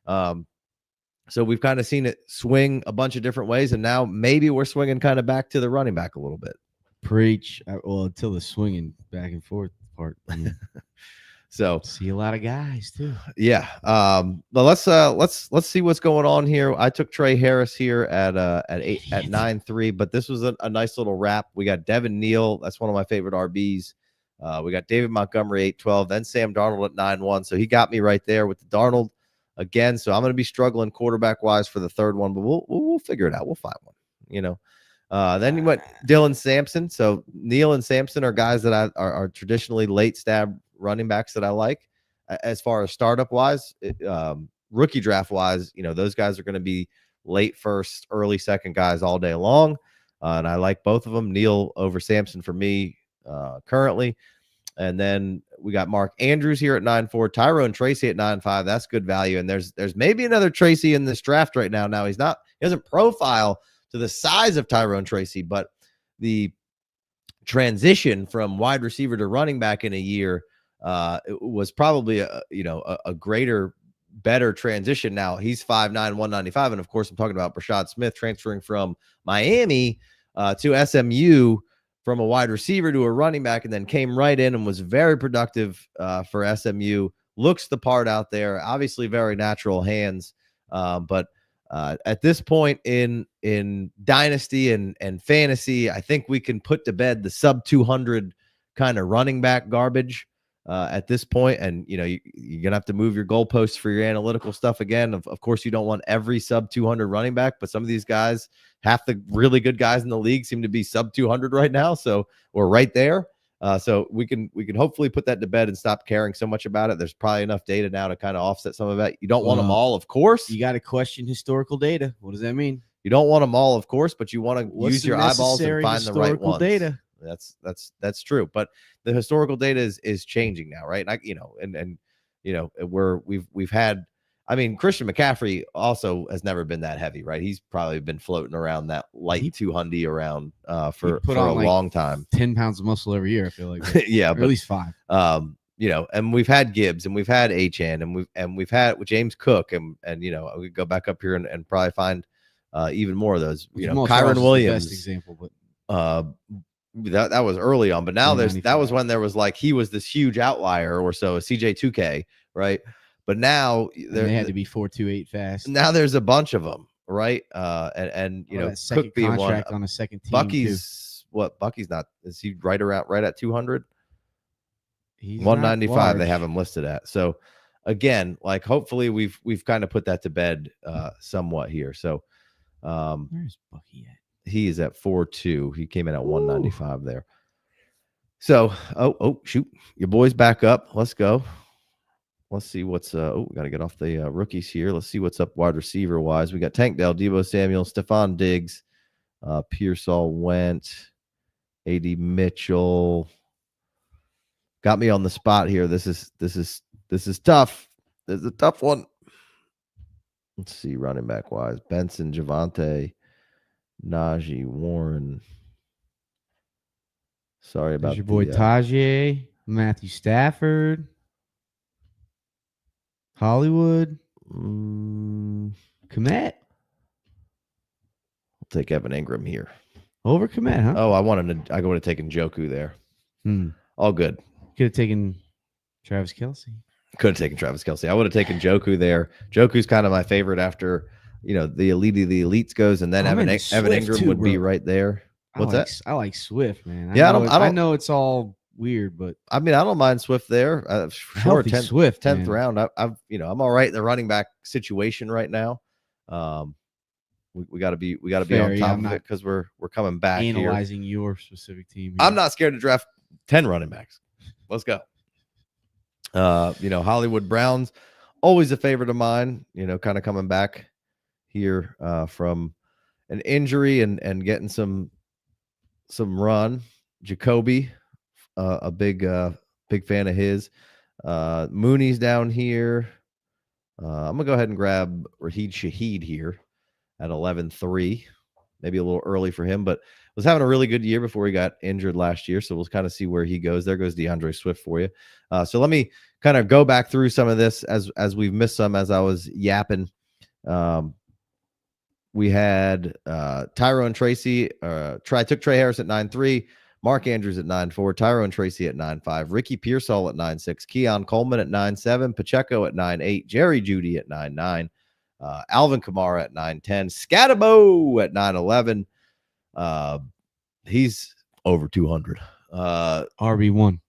Speaker 1: So we've kind of seen it swing a bunch of different ways, and now maybe we're swinging kind of back to the running back a little bit.
Speaker 2: Preach. Well, until the swinging back and forth part.
Speaker 1: So
Speaker 2: see a lot of guys too.
Speaker 1: Yeah. But let's see what's going on here. I took Trey Harris here at 9-3, but this was a nice little wrap. We got Devin Neal. That's one of my favorite RBs. We got David Montgomery 8-12, then Sam Darnold at 9-1. So he got me right there with the Darnold again. So I'm going to be struggling quarterback wise for the third one, but we'll figure it out. We'll find one. Then you went Dylan Sampson. So Neal and Sampson are guys that are traditionally late stab running backs that I like. As far as startup wise, rookie draft wise, those guys are going to be late first, early second guys all day long. And I like both of them. Neal over Sampson for me currently. And then we got Mark Andrews here at 9-4, Tyrone Tracy at 9-5. That's good value. And there's maybe another Tracy in this draft right now. Now he doesn't profile to the size of Tyrone Tracy, but the transition from wide receiver to running back in a year it was probably a greater, better transition. Now he's 5'9", 195. And of course I'm talking about Brashad Smith transferring from Miami to SMU from a wide receiver to a running back, and then came right in and was very productive for SMU. Looks the part out there, obviously very natural hands. But at this point in Dynasty and Fantasy, I think we can put to bed the sub 200 kind of running back garbage at this point. And, you're going to have to move your goalposts for your analytical stuff again. Of course, you don't want every sub 200 running back, but some of these guys, half the really good guys in the league seem to be sub 200 right now. So we're right there. So we can hopefully put that to bed and stop caring so much about it. There's probably enough data now to kind of offset some of that. You don't want them all, of course.
Speaker 2: You got to question historical data. What does that mean?
Speaker 1: You don't want them all, of course, but you want to use your eyeballs and find the right ones.
Speaker 2: Data.
Speaker 1: That's true. But the historical data is changing now, right? And we've had. I mean, Christian McCaffrey also has never been that heavy, right? He's probably been floating around that light 200 around for a long time.
Speaker 2: 10 pounds of muscle every year, I feel like.
Speaker 1: Yeah,
Speaker 2: but, at least 5.
Speaker 1: And we've had Gibbs and we've had Achane and we've had James Cook and we go back up here and probably find even more of those. Kyron Williams,
Speaker 2: best example,
Speaker 1: but that was early on, but now that was when there was like he was this huge outlier or so, a CJ2K, right? But now
Speaker 2: they had to be 4.28 fast.
Speaker 1: Now there's a bunch of them, right? And
Speaker 2: Cook being one on a second team.
Speaker 1: Bucky's not. Is he right at 200? He's 195. They have him listed at. So again, like hopefully we've kind of put that to bed somewhat here. So
Speaker 2: where's Bucky at?
Speaker 1: He is at 4.2. He came in at 195 there. So shoot, your boy's back up. Let's go. Let's see what's we got to get off the rookies here. Let's see what's up wide receiver wise. We got Tank Dell, Deebo Samuel, Stephon Diggs, Pearsall Went, AD Mitchell. Got me on the spot here. This is tough. This is a tough one. Let's see running back wise. Benson, Javonte, Najee, Warren. Sorry about
Speaker 2: your boy Tajay, Matthew Stafford. Hollywood, Komet.
Speaker 1: I'll take Evan Ingram here
Speaker 2: over Komet, huh?
Speaker 1: Oh, I would have taken Njoku there. All good.
Speaker 2: Could have taken Travis Kelce.
Speaker 1: Could have taken Travis Kelce. I would have taken Njoku there. Njoku's kind of my favorite after the elite of the elites goes, and then Evan Ingram would be right there. What's that?
Speaker 2: I like Swift, man.
Speaker 1: I
Speaker 2: know it's all weird, but
Speaker 1: I mean, I don't mind Swift there. Sure, 10th round. I'm all right in the running back situation right now. We got to be on top of it because we're coming back.
Speaker 2: Analyzing your specific team.
Speaker 1: I'm not scared to draft 10 running backs. Let's go. Hollywood Brown's always a favorite of mine. Kind of coming back here from an injury and getting some run. Jacoby. A big fan of his. Mooney's down here. I'm gonna go ahead and grab Raheed Shaheed here at 11-3. Maybe a little early for him, but was having a really good year before he got injured last year. So we'll kind of see where he goes. There goes DeAndre Swift for you. So let me kind of go back through some of this as we've missed some as I was yapping. We had Tyrone Tracy. I took Trey Harris at 9-3. Mark Andrews at 9.4, Tyrone Tracy at 9.5, Ricky Pearsall at 9.6, Keon Coleman at 9.7, Pacheco at 9.8, Jerry Jeudy at 9.9, Alvin Kamara at 9.10, Scatabo at 9.11. He's over 200.
Speaker 2: RB1.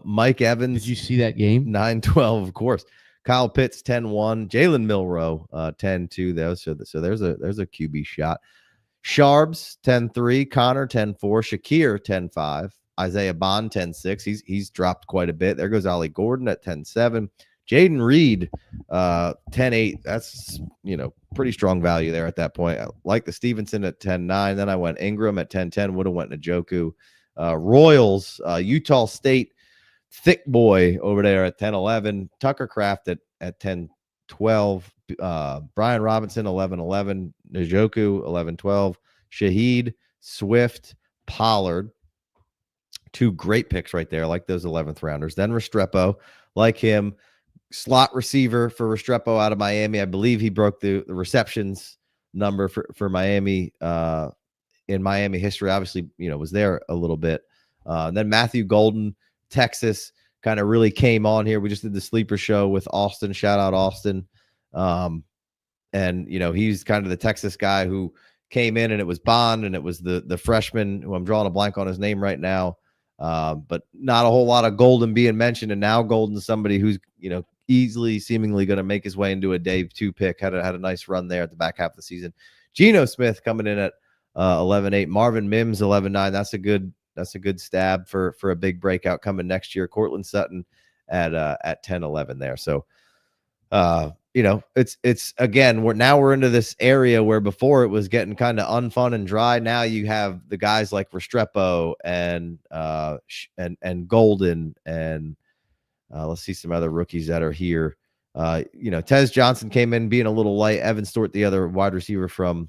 Speaker 1: Mike Evans.
Speaker 2: Did you see that game?
Speaker 1: 9-12, of course. Kyle Pitts 10-1, Jalen Milroe 10-2. So there's a QB shot. Sharbs 10-3, Connor 10-4, Shakir 10-5, Isaiah Bond 10-6. He's dropped quite a bit. There goes Ollie Gordon at 10-7. Jaden Reed 10-8. That's pretty strong value there at that point. I like the Stevenson at 10-9. Then I went Ingram at 10-10. Would have went Njoku. Royals, Utah State. Thick boy over there at 10-11. Tucker Kraft at 10-12. Brian Robinson 11-11. Njoku 11-12. Shaheed, Swift, Pollard. Two great picks right there. I like those 11th rounders. Then Restrepo, like him. Slot receiver for Restrepo out of Miami. I believe he broke the receptions number for Miami in Miami history. Obviously, was there a little bit. Then Matthew Golden, Texas, kind of really came on here. We just did the sleeper show with Austin. Shout out Austin. And he's kind of the Texas guy who came in, and it was Bond, and it was the freshman who I'm drawing a blank on his name right now. But not a whole lot of Golden being mentioned. And now Golden's somebody who's, easily seemingly going to make his way into a day 2 pick. Had a nice run there at the back half of the season. Geno Smith coming in at 11-8. Marvin Mims 11-9. That's a good stab for a big breakout coming next year. Cortland Sutton at 10-11 there. So it's again, we're into this area where before it was getting kind of unfun and dry. Now you have the guys like Restrepo and Golden and let's see some other rookies that are here. Tez Johnson came in being a little light. Evan Stewart, the other wide receiver from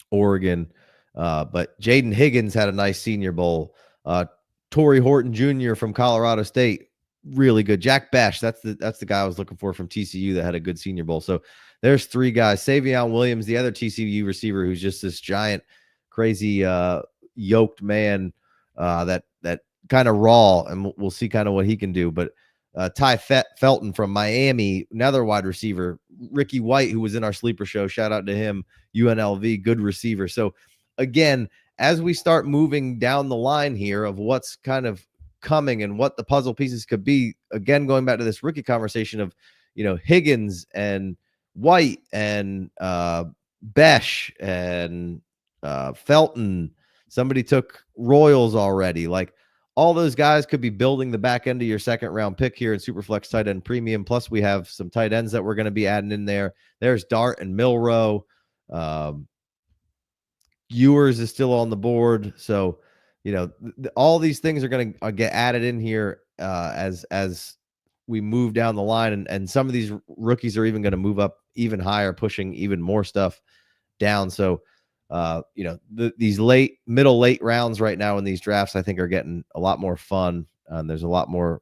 Speaker 1: Oregon. But Jaden Higgins had a nice Senior Bowl. Torrey Horton Jr. from Colorado State, really good. Jack Bash, that's the guy I was looking for from TCU that had a good Senior Bowl. So there's 3 guys. Savion Williams, the other TCU receiver, who's just this giant, crazy, yoked man that kind of raw, and we'll see kind of what he can do. But Ty Felton from Miami, another wide receiver. Ricky White, who was in our sleeper show, shout out to him. UNLV, good receiver. So again, as we start moving down the line here of what's kind of coming and what the puzzle pieces could be, again, going back to this rookie conversation of, Higgins and White and Besh and Felton. Somebody took Royals already. Like, all those guys could be building the back end of your second round pick here in Superflex tight end premium. Plus, we have some tight ends that we're going to be adding in there. There's Dart and Milroe. Ewers is still on the board. So, all these things are going to get added in here as we move down the line. And some of these rookies are even going to move up even higher, pushing even more stuff down. So, these middle late rounds right now in these drafts, I think, are getting a lot more fun. There's a lot more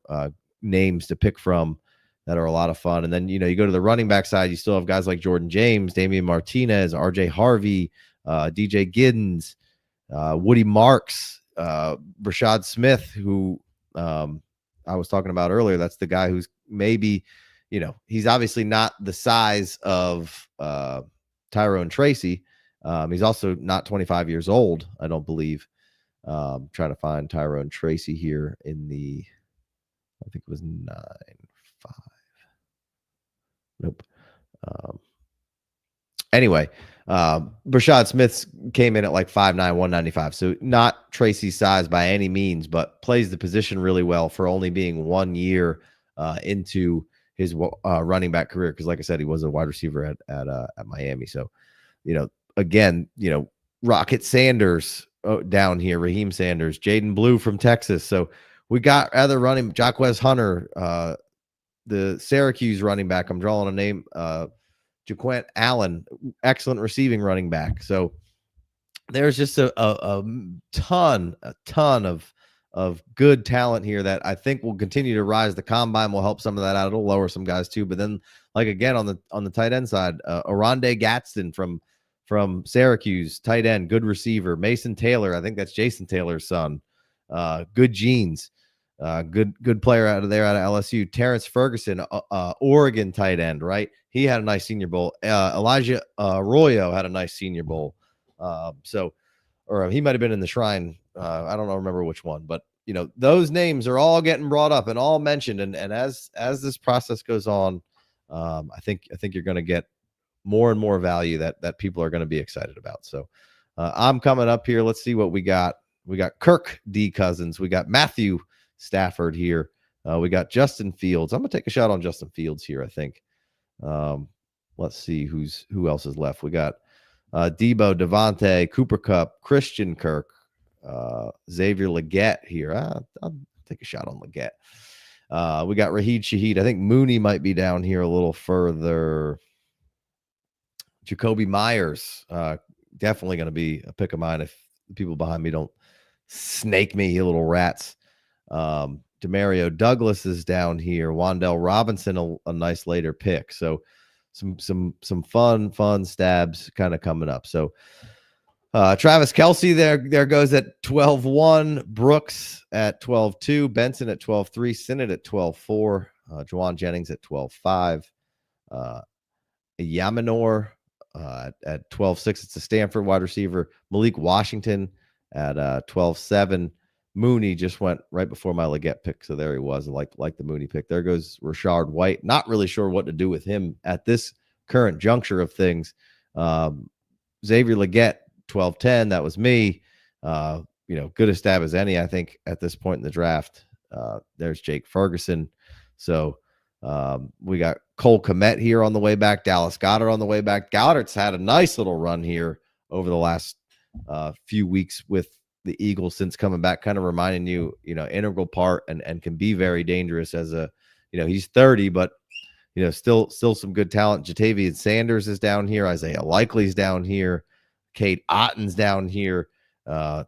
Speaker 1: names to pick from that are a lot of fun. And then, you go to the running back side, you still have guys like Jordan James, Damian Martinez, RJ Harvey, DJ Giddens, Woody Marks, Rashad Smith, who I was talking about earlier. That's the guy who's maybe, he's obviously not the size of Tyrone Tracy. He's also not 25 years old, I don't believe. Trying to find Tyrone Tracy here in the, I think it was 9.5. Nope. Anyway, Rashad Smith came in at like 5'9", 195. So not Tracy's size by any means, but plays the position really well for only being 1 year into his running back career. Because like I said, he was a wide receiver at Miami. So, again, Rocket Sanders down here, Raheem Sanders, Jaden Blue from Texas. So we got other running, Jacquez Hunter, the Syracuse running back. I'm drawing a name, Jaquant Allen, excellent receiving running back. So there's just a ton of good talent here that I think will continue to rise. The combine will help some of that out. It'll lower some guys too. But then, like, again, on the tight end side, Oronde Gadsden from from Syracuse, tight end, good receiver. Mason Taylor, I think that's Jason Taylor's son. Good genes. Good player out of LSU. Terrence Ferguson, Oregon tight end, right? He had a nice Senior Bowl. Elijah Arroyo had a nice Senior Bowl. Or he might have been in the Shrine. I don't remember which one, but those names are all getting brought up and all mentioned. And as this process goes on, I think you're going to get more and more value that people are going to be excited about. So I'm coming up here. Let's see what we got. We got Kirk D. Cousins. We got Matthew Stafford here. We got Justin Fields. I'm going to take a shot on Justin Fields here, I think. Let's see who else is left. We got Debo, Devontae, Cooper Kupp, Christian Kirk, Xavier Legette here. I'll take a shot on Legette. We got Raheed Shaheed. I think Mooney might be down here a little further. Jacoby Myers, definitely going to be a pick of mine if the people behind me don't snake me, you little rats. Demario Douglas is down here. Wan'Dale Robinson, a nice later pick. So some fun stabs kind of coming up. So Travis Kelce there goes at 12-1, Brooks at 12-2, Benson at 12-3, Sinnott at 12-4, Juwan Jennings at 12-5, Yaminor at 12-6. It's a Stanford wide receiver. Malik Washington at 12-7. Mooney just went right before my Legette pick, so there he was. Like the Mooney pick. There goes Rashard White. Not really sure what to do with him at this current juncture of things. Xavier Legette, 12-10. That was me. Good a stab as any, I think, at this point in the draft. There's Jake Ferguson. So we got Cole Kmet here on the way back. Dallas Goedert on the way back. Goedert's had a nice little run here over the last few weeks with the Eagles since coming back, kind of reminding you, integral part and can be very dangerous as he's 30, but still some good talent. Jatavian Sanders is down here. Isaiah Likely's down here. Kate Otten's down here.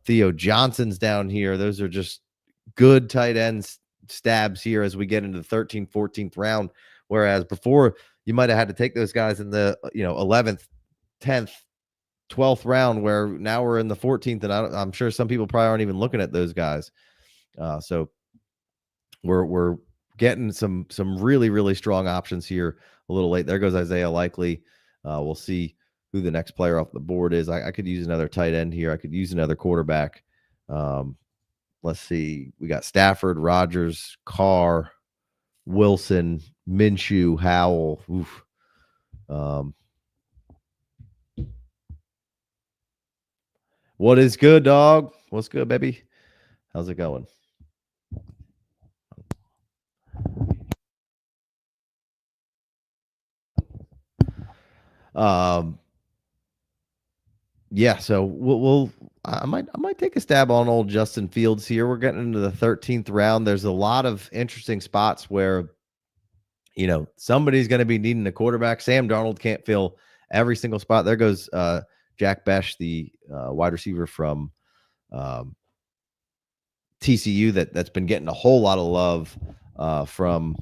Speaker 1: Theo Johnson's down here. Those are just good tight ends stabs here as we get into the 13th, 14th round. Whereas before you might have had to take those guys in the 11th, 10th, 12th round, where now we're in the 14th, and I'm sure some people probably aren't even looking at those guys. So we're getting some really, really strong options here a little late. There goes Isaiah Likely. We'll see who the next player off the board is. I could use another tight end here. I could use another quarterback. Let's see. We got Stafford, Rodgers, Carr, Wilson, Minshew, Howell. Oof. What is good, dog? What's good, baby? How's it going? Yeah, so I might take a stab on old Justin Fields here. We're getting into the 13th round. There's a lot of interesting spots where somebody's going to be needing a quarterback. Sam Darnold can't fill every single spot. There goes Jack Besh, the wide receiver from TCU that's been getting a whole lot of love from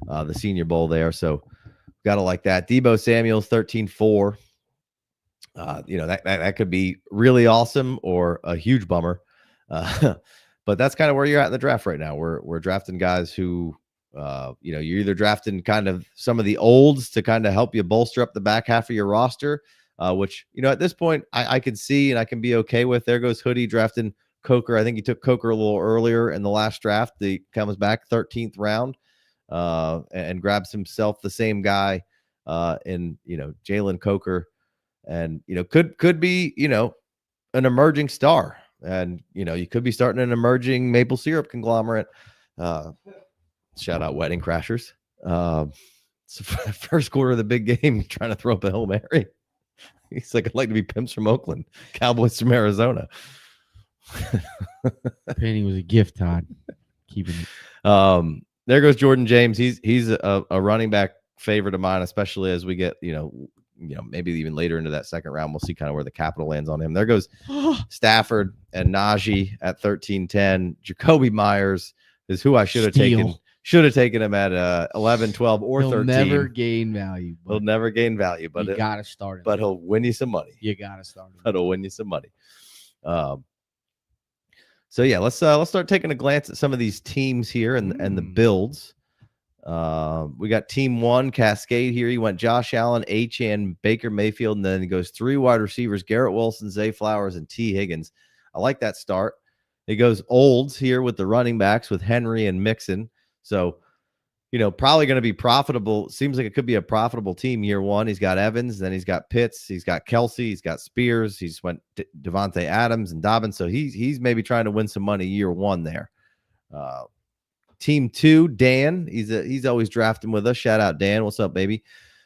Speaker 1: the Senior Bowl there. So got to like that. Debo Samuel's 13-4. That could be really awesome or a huge bummer. But that's kind of where you're at in the draft right now. We're drafting guys who, you're either drafting kind of some of the olds to kind of help you bolster up the back half of your roster, which, at this point I could see and I can be okay with. There goes Hoodie drafting Coker. I think he took Coker a little earlier in the last draft. He comes back 13th round and grabs himself the same guy in, Jalen Coker. And, could be, an emerging star. And, you could be starting an emerging maple syrup conglomerate. Shout out Wedding Crashers. It's the first quarter of the big game, trying to throw up a Hail Mary. He's like, I'd like to be pimps from Oakland, Cowboys from Arizona.
Speaker 2: Painting was a gift, Todd. Keeping it.
Speaker 1: There goes Jordan James. He's a running back favorite of mine, especially as we get, maybe even later into that second round. We'll see kind of where the capital lands on him. There goes Stafford and Najee at 13-10. Jacoby Myers is who I should have taken Should have taken him at 11, 12, or
Speaker 2: He'll
Speaker 1: 13.
Speaker 2: never gain value.
Speaker 1: He'll never gain value, but
Speaker 2: you gotta start him.
Speaker 1: But he'll win you some money.
Speaker 2: You gotta start him.
Speaker 1: But he'll win you some money. So yeah, let's start taking a glance at some of these teams here and the builds. We got team 1, Cascade here. He went Josh Allen, Achane, Baker Mayfield, and then he goes 3 wide receivers: Garrett Wilson, Zay Flowers, and T. Higgins. I like that start. He goes Olds here with the running backs with Henry and Mixon. So, probably going to be profitable. Seems like it could be a profitable team year 1. He's got Evans, then he's got Pitts, he's got Kelsey, he's got Spears, he's went Devontae Adams and Dobbins. So he's maybe trying to win some money year 1 there. Team 2, Dan. He's always drafting with us. Shout out, Dan. What's up, baby?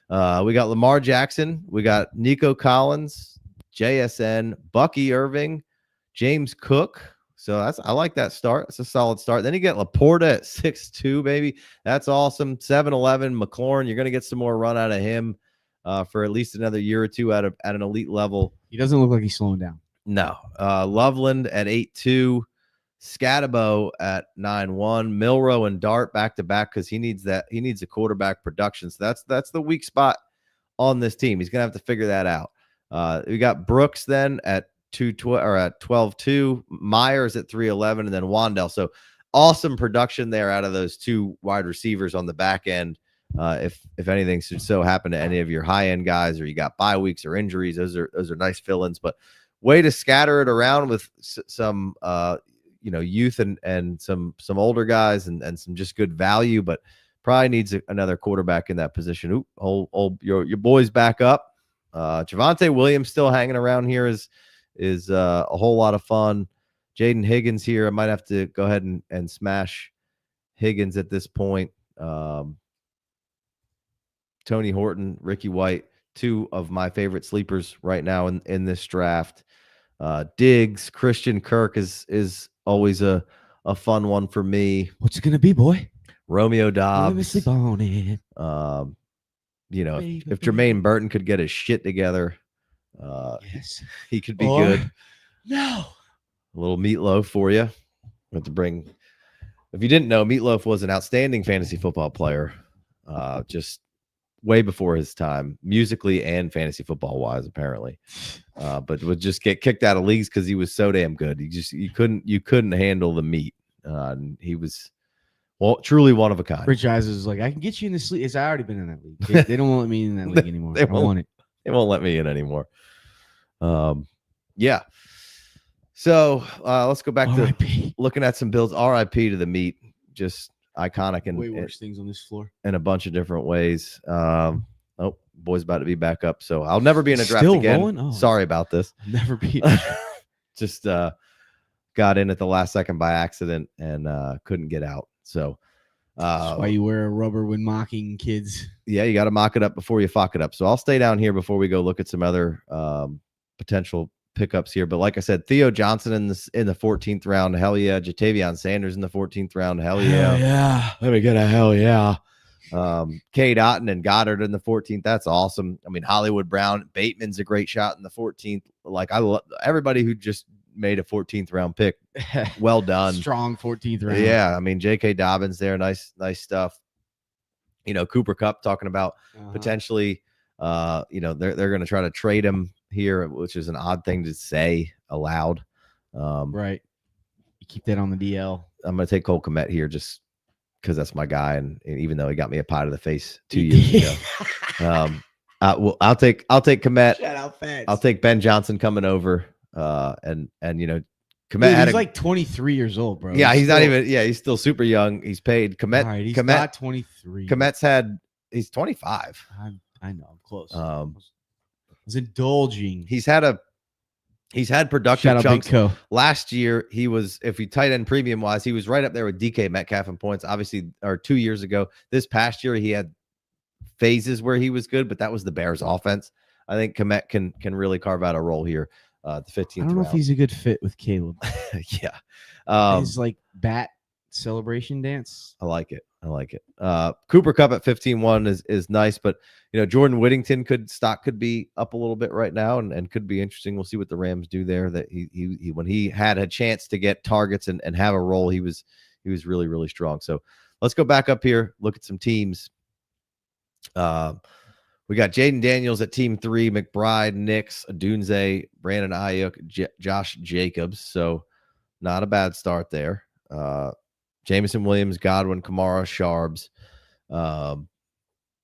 Speaker 1: We got Lamar Jackson. We got Nico Collins, JSN, Bucky Irving, James Cook. So I like that start. It's a solid start. Then you get Laporta at 6'2", baby. That's awesome. 7'11", McLaurin. You're going to get some more run out of him for at least another year or two at an elite level.
Speaker 2: He doesn't look like he's slowing down.
Speaker 1: No. Loveland at 8'2", Scatabo at 9'1", Milrow and Dart back to back because he needs a quarterback production. So that's the weak spot on this team. He's gonna have to figure that out. We got Brooks then at 12'2", Myers at 3'11", and then Wandell. So awesome production there out of those 2 wide receivers on the back end. If anything should so happen to any of your high end guys, or you got bye weeks or injuries, those are nice fill-ins. But way to scatter it around with some youth and some older guys and some just good value, but probably needs another quarterback in that position. Your boy's back up. Javonte Williams still hanging around here is a whole lot of fun. Jaden Higgins here. I might have to go ahead and smash Higgins at this point. Tony Horton, Ricky White, 2 of my favorite sleepers right now in this draft. Diggs, Christian Kirk is always a fun one for me.
Speaker 2: What's it gonna be, boy?
Speaker 1: Romeo Dobbs.
Speaker 2: Sleep on it.
Speaker 1: If Jermaine Burton could get his shit together,
Speaker 2: yes,
Speaker 1: he could be good.
Speaker 2: No,
Speaker 1: a little Meatloaf for you. Have to bring. If you didn't know, Meatloaf was an outstanding fantasy football player, just way before his time, musically and fantasy football wise, apparently. But would just get kicked out of leagues because he was so damn good. You couldn't handle the meat. He was truly one of a kind.
Speaker 2: Rich Eisen is like, I can get you in the sleep. I already been in that league. They don't let me in that league anymore.
Speaker 1: They won't let me in anymore. Yeah. So let's go back to looking at some builds. RIP to the meat. Just iconic and
Speaker 2: way worse things on this floor
Speaker 1: in a bunch of different ways. Boy's about to be back up, so I'll never be in a draft
Speaker 2: Still
Speaker 1: again.
Speaker 2: Rolling? Oh,
Speaker 1: sorry about this.
Speaker 2: Never be.
Speaker 1: Just got in at the last second by accident and couldn't get out. So
Speaker 2: that's why you wear a rubber when mocking kids.
Speaker 1: Yeah, you got to mock it up before you fuck it up. So I'll stay down here before we go look at some other potential pickups here. But like I said, Theo Johnson in the 14th round, hell yeah. Jatavion Sanders in the 14th round, hell yeah.
Speaker 2: Yeah.
Speaker 1: Let me get a hell yeah. Cade Otton and Goddard in the 14th. That's awesome. I mean, Hollywood Brown, Bateman's a great shot in the 14th. Like, I love everybody who just made a 14th round pick. Well done.
Speaker 2: Strong 14th round.
Speaker 1: Yeah. I mean, J.K. Dobbins there. Nice stuff. Cooper Kupp talking about potentially, they're going to try to trade him here, which is an odd thing to say aloud.
Speaker 2: Right. You keep that on the DL.
Speaker 1: I'm going to take Cole Kmet here just because that's my guy. And even though he got me a pie to the face 2 years ago, I'll take Kmet.
Speaker 2: Shout out Fats.
Speaker 1: I'll take Ben Johnson coming over. And Kmet
Speaker 2: he's like 23 years old, bro.
Speaker 1: Yeah, he's still super young. He's paid. Kmet.
Speaker 2: All right, he's
Speaker 1: Kmet,
Speaker 2: not 23.
Speaker 1: He's 25.
Speaker 2: I know, I'm close. I was indulging.
Speaker 1: He's had production
Speaker 2: Shout
Speaker 1: chunks.
Speaker 2: out Big Co.
Speaker 1: Last year, he was, if we tight end premium wise, he was right up there with DK Metcalf in points. Obviously, or 2 years ago. This past year, he had phases where he was good, but that was the Bears offense. I think Kmet can really carve out a role here. The 15th.
Speaker 2: I don't know if he's a good fit with Caleb.
Speaker 1: Yeah.
Speaker 2: His like bat celebration dance.
Speaker 1: I like it. Cooper Kupp at 15-1 is nice, but Jordan Whittington could be up a little bit right now and could be interesting. We'll see what the Rams do there. That he when he had a chance to get targets and have a role, he was really, really strong. So let's go back up here, look at some teams. We got Jaden Daniels at team 3, McBride, Nix, Adunze, Brandon Ayuk, Josh Jacobs. So not a bad start there. Jameson Williams, Godwin, Kamara, Sharbs,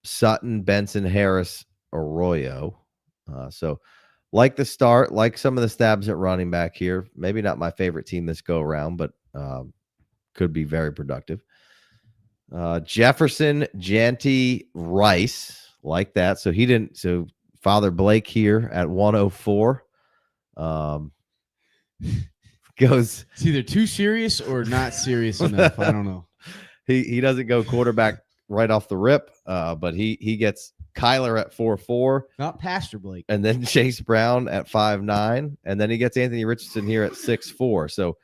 Speaker 1: Sutton, Benson, Harris, Arroyo. So like the start, like some of the stabs at running back here. Maybe not my favorite team this go around, but could be very productive. Jefferson, Janty, Rice. Like that. So he didn't. So Father Blake here at 104 goes.
Speaker 2: It's either too serious or not serious enough. I don't know.
Speaker 1: He doesn't go quarterback right off the rip, but he gets Kyler at 4-4.
Speaker 2: Not Pastor Blake.
Speaker 1: And then Chase Brown at 5-9. And then he gets Anthony Richardson here at 6-4. So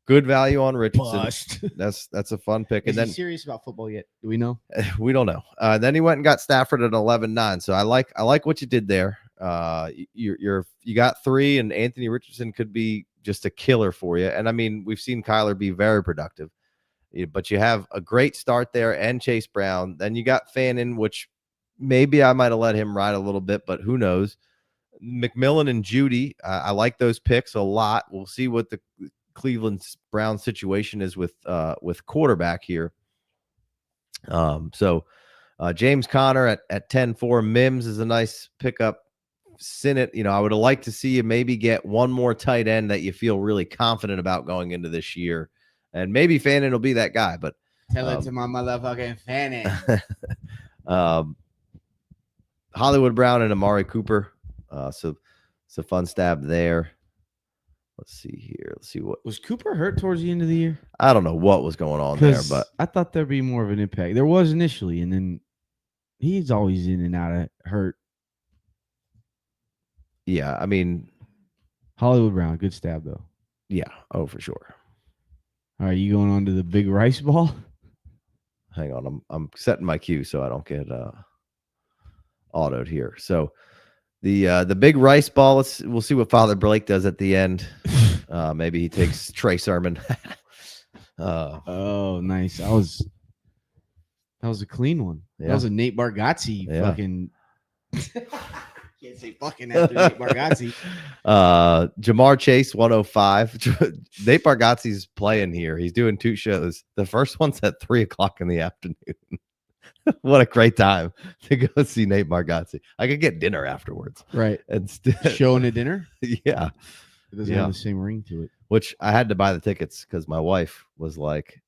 Speaker 1: good value on Richardson. That's a fun pick.
Speaker 2: Is
Speaker 1: and then
Speaker 2: he serious about football yet? Do we know?
Speaker 1: We don't know. Then he went and got Stafford at 11-9. So I like what you did there. You got 3, and Anthony Richardson could be just a killer for you. And I mean, we've seen Kyler be very productive, but you have a great start there and Chase Brown. Then you got Fannin, which maybe I might have let him ride a little bit, but who knows? McMillan and Judy. I like those picks a lot. We'll see what the Cleveland Brown situation is with quarterback here. So James Conner at 10-4. Mims is a nice pickup. Sinnott, I would have liked to see you maybe get one more tight end that you feel really confident about going into this year. And maybe Fannin will be that guy, but
Speaker 2: tell it to my motherfucking Fannin.
Speaker 1: Hollywood Brown and Amari Cooper. So it's a fun stab there. Let's see here. Let's see what
Speaker 2: was Cooper hurt towards the end of the year.
Speaker 1: I don't know what was going on there, but
Speaker 2: I thought there'd be more of an impact. There was initially, and then he's always in and out of hurt.
Speaker 1: Yeah, I mean,
Speaker 2: Hollywood Brown, good stab though.
Speaker 1: Yeah, for sure.
Speaker 2: All right, you going on to the big rice ball?
Speaker 1: Hang on, I'm setting my cue so I don't get autoed here. So the big rice ball. We'll see what Father Blake does at the end. Maybe he takes Trey Sermon.
Speaker 2: Oh, nice. That was a clean one. Yeah. That was a Nate Bargatze fucking. Can't say fucking after Nate Bargatze.
Speaker 1: Jamar Chase 105. Nate Bargatze's playing here. He's doing 2 shows. The first one's at 3:00 in the afternoon. What a great time to go see Nate Bargatze. I could get dinner afterwards.
Speaker 2: Right.
Speaker 1: And
Speaker 2: showing a dinner?
Speaker 1: Yeah.
Speaker 2: It doesn't have the same ring to it.
Speaker 1: Which I had to buy the tickets because my wife was like,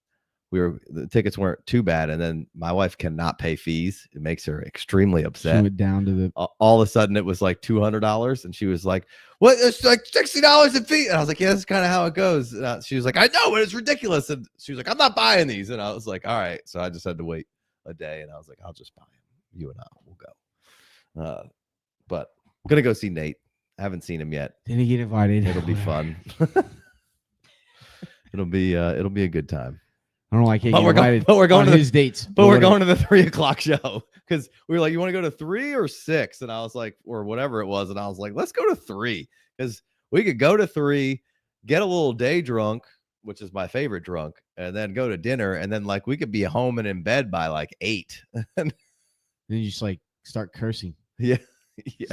Speaker 1: the tickets weren't too bad. And then my wife cannot pay fees. It makes her extremely upset.
Speaker 2: She went down to the
Speaker 1: all of a sudden it was like $200. And she was like, what? It's like $60 in fee. And I was like, yeah, that's kind of how it goes. And she was like, I know, but it's ridiculous. And she was like, I'm not buying these. And I was like, all right. So I just had to wait a day, and I was like, I'll just buy him. You and I will go. But I'm gonna go see Nate. I haven't seen him yet.
Speaker 2: Didn't he get invited?
Speaker 1: It'll be fun. It'll be a good time.
Speaker 2: I don't know why I can't get invited.
Speaker 1: But we're going to
Speaker 2: his dates.
Speaker 1: But we're going to the 3:00 show because we were like, you want to go to 3 or 6? And I was like, or whatever it was, and I was like, let's go to 3 because we could go to 3, get a little day drunk, which is my favorite drunk, and then go to dinner, and then like we could be home and in bed by like 8.
Speaker 2: Then you just like start cursing.
Speaker 1: Yeah. He's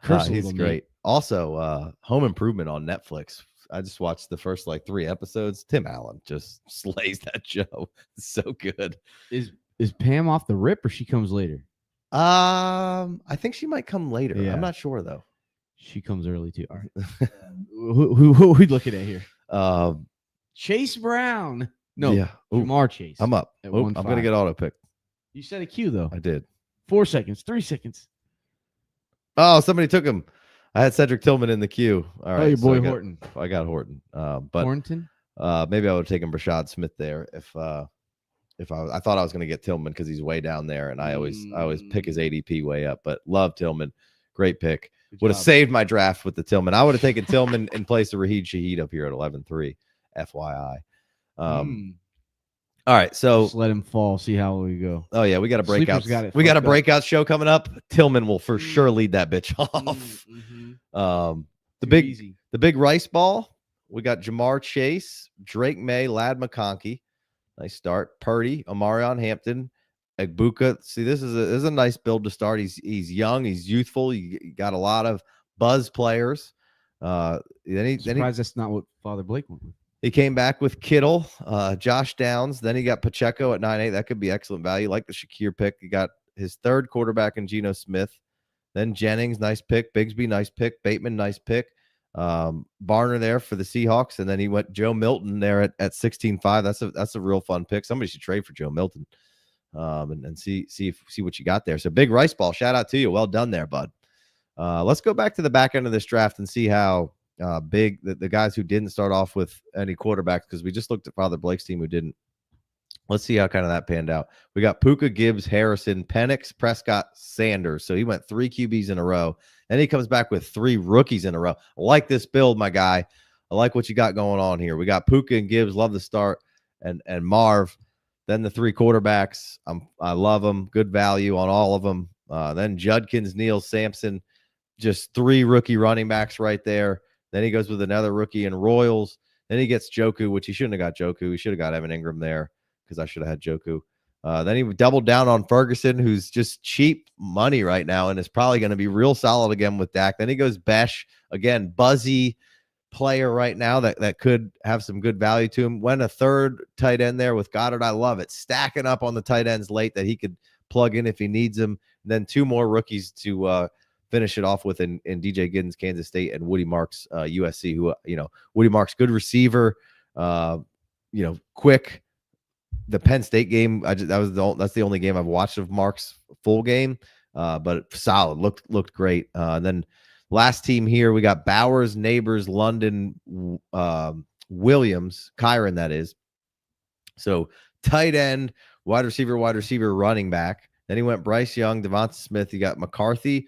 Speaker 1: great.
Speaker 2: Mate.
Speaker 1: Also, Home Improvement on Netflix. I just watched the first like 3 episodes. Tim Allen just slays that show. It's so good.
Speaker 2: Is Pam off the rip or she comes later?
Speaker 1: I think she might come later.
Speaker 2: Yeah.
Speaker 1: I'm not sure though.
Speaker 2: She comes early too. All right. Who are we looking at here? Chase Brown. No,
Speaker 1: yeah.
Speaker 2: Jamar Chase.
Speaker 1: I'm up. I'm gonna get auto picked.
Speaker 2: You said a Q though.
Speaker 1: I did.
Speaker 2: 4 seconds, 3 seconds.
Speaker 1: Oh, somebody took him. I had Cedric Tillman in the queue. All right.
Speaker 2: Oh, your boy Horton.
Speaker 1: I got Horton. But
Speaker 2: Horton?
Speaker 1: Maybe I would have taken Rashad Smith there if I thought I was gonna get Tillman because he's way down there, and I always pick his ADP way up. But love Tillman. Great pick. Would have saved my draft with the Tillman. I would have taken Tillman in place of Raheed Shaheed up here at 11-3. FYI. All right, so
Speaker 2: just let him fall. See how we go.
Speaker 1: Oh yeah, we got a breakout. We got a breakout show coming up. Tillman will for sure lead that bitch off. The big rice ball. We got Jamar Chase, Drake May, Lad McConkey, Nice start. Purdy, Omarion Hampton, Egbuka. See, this is a nice build to start. He's young. He's youthful. He got a lot of buzz players.
Speaker 2: Surprised that's not what Father Blake went with.
Speaker 1: He came back with Kittle, Josh Downs. Then he got Pacheco at 9.8. That could be excellent value. Like the Shakir pick. He got his third quarterback in Geno Smith. Then Jennings, nice pick. Bigsby, nice pick. Bateman, nice pick. Barner there for the Seahawks, and then he went Joe Milton there at 16.5. That's a real fun pick. Somebody should trade for Joe Milton, and see what you got there. So big rice ball. Shout out to you. Well done there, bud. Let's go back to the back end of this draft and see how big the guys who didn't start off with any quarterbacks, because we just looked at Father Blake's team who didn't. Let's see how kind of that panned out. We got Puka, Gibbs, Harrison, Penix, Prescott, Sanders. So he went 3 QBs in a row. And he comes back with 3 rookies in a row. I like this build, my guy. I like what you got going on here. We got Puka and Gibbs. Love the start. And Marv. Then the 3 quarterbacks. I love them. Good value on all of them. Then Judkins, Neal, Sampson. Just 3 rookie running backs right there. Then he goes with another rookie in Royals. Then he gets Joku, which he shouldn't have got Joku. He should have got Evan Ingram there, because I should have had Joku. Then he doubled down on Ferguson, who's just cheap money right now and is probably going to be real solid again with Dak. Then he goes Besh, again, buzzy player right now that could have some good value to him. Went a third tight end there with Goddard. I love it. Stacking up on the tight ends late that he could plug in if he needs them. Then 2 more rookies to finish it off with in DJ Giddens, Kansas State, and Woody Marks, USC, who, Woody Marks, good receiver, quick. The Penn State game, that's the only game I've watched of Mark's full game, but solid, looked great. And then last team here, we got Bowers, Neighbors, London, Williams, Kyron, that is. So tight end, wide receiver, running back. Then he went Bryce Young, Devonta Smith. You got McCarthy,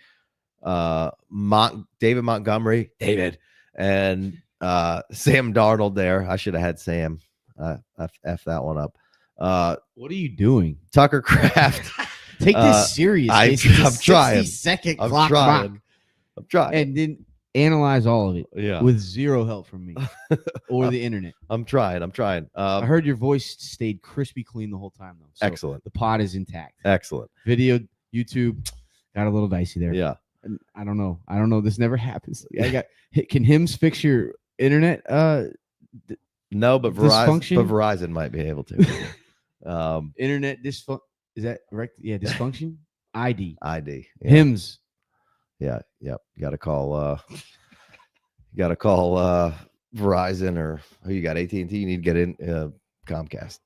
Speaker 1: David Montgomery, and Sam Darnold there. I should have had Sam. F that one up.
Speaker 2: What are you doing?
Speaker 1: Tucker Kraft.
Speaker 2: Take this serious.
Speaker 1: I'm trying.
Speaker 2: 60-second
Speaker 1: I'm
Speaker 2: clock
Speaker 1: trying. I'm trying.
Speaker 2: And then analyze all of it.
Speaker 1: Yeah.
Speaker 2: With 0 help from me or the internet.
Speaker 1: I'm trying.
Speaker 2: I heard your voice stayed crispy clean the whole time, though. So
Speaker 1: excellent.
Speaker 2: The pod is intact.
Speaker 1: Excellent.
Speaker 2: Video, YouTube, got a little dicey there.
Speaker 1: Yeah.
Speaker 2: I don't know. This never happens. Can Hims fix your internet?
Speaker 1: No, but Verizon might be able to.
Speaker 2: Internet dysfunction. Is that right? Yeah, dysfunction. ID.
Speaker 1: Yeah.
Speaker 2: Hims.
Speaker 1: Yeah. Yep. You got to call. Verizon, or who you got? AT&T. You need to get in Comcast.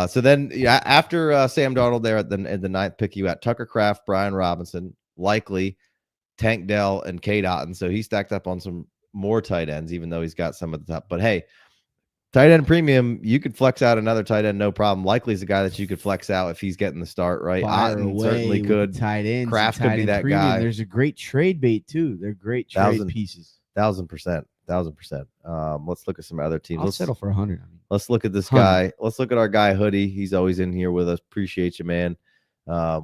Speaker 1: So then, after Sam Darnold there at the 9th pick, you got Tucker Kraft, Brian Robinson, likely Tank Dell, and Cade Otton. So he stacked up on some more tight ends, even though he's got some at the top. But hey, tight end premium, you could flex out another tight end, no problem. Likely is a guy that you could flex out if he's getting the start, right? Otton certainly could.
Speaker 2: Tight ends,
Speaker 1: Kraft could be that premium guy.
Speaker 2: There's a great trade bait too. They're great trade pieces.
Speaker 1: 1,000%. Let's look at some other teams.
Speaker 2: Let's settle for 100.
Speaker 1: Let's look at this guy. Let's look at our guy Hoodie. He's always in here with us. Appreciate you, man.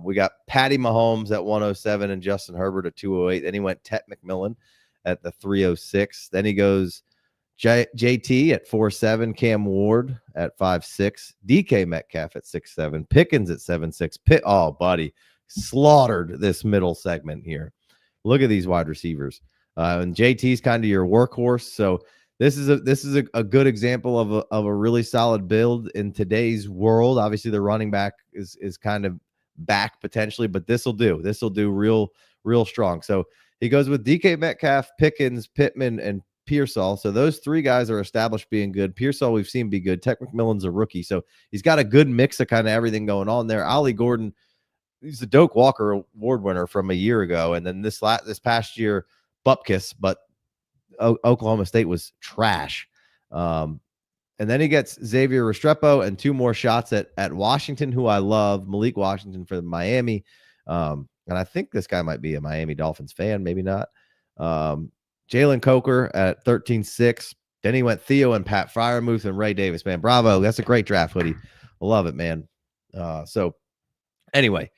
Speaker 1: We got Patty Mahomes at 107 and Justin Herbert at 208. Then he went Tet McMillan at the 306. Then he goes JT at 4.7, Cam Ward at 5.6, DK Metcalf at 6.7, Pickens at 7.6. Oh, buddy, slaughtered this middle segment here. Look at these wide receivers. And JT's kind of your workhorse. So this is a good example of a really solid build in today's world. Obviously, the running back is kind of back potentially, but this will do real strong. So he goes with DK Metcalf, Pickens, Pittman, and Pearsall. So those 3 guys are established being good. Pearsall we've seen be good. Tet McMillan's a rookie, so he's got a good mix of kind of everything going on there. Ollie Gordon, he's the Doak Walker Award winner from a year ago, and then this past year, Bupkis, but Oklahoma State was trash. And then he gets Xavier Restrepo and 2 more shots at Washington, who I love, Malik Washington for Miami. And I think this guy might be a Miami Dolphins fan, maybe not. Jalen Coker at 13.6. Then he went Theo and Pat Freiermuth and Ray Davis. Man, bravo. That's a great draft, Hoodie. I love it, man. So anyway,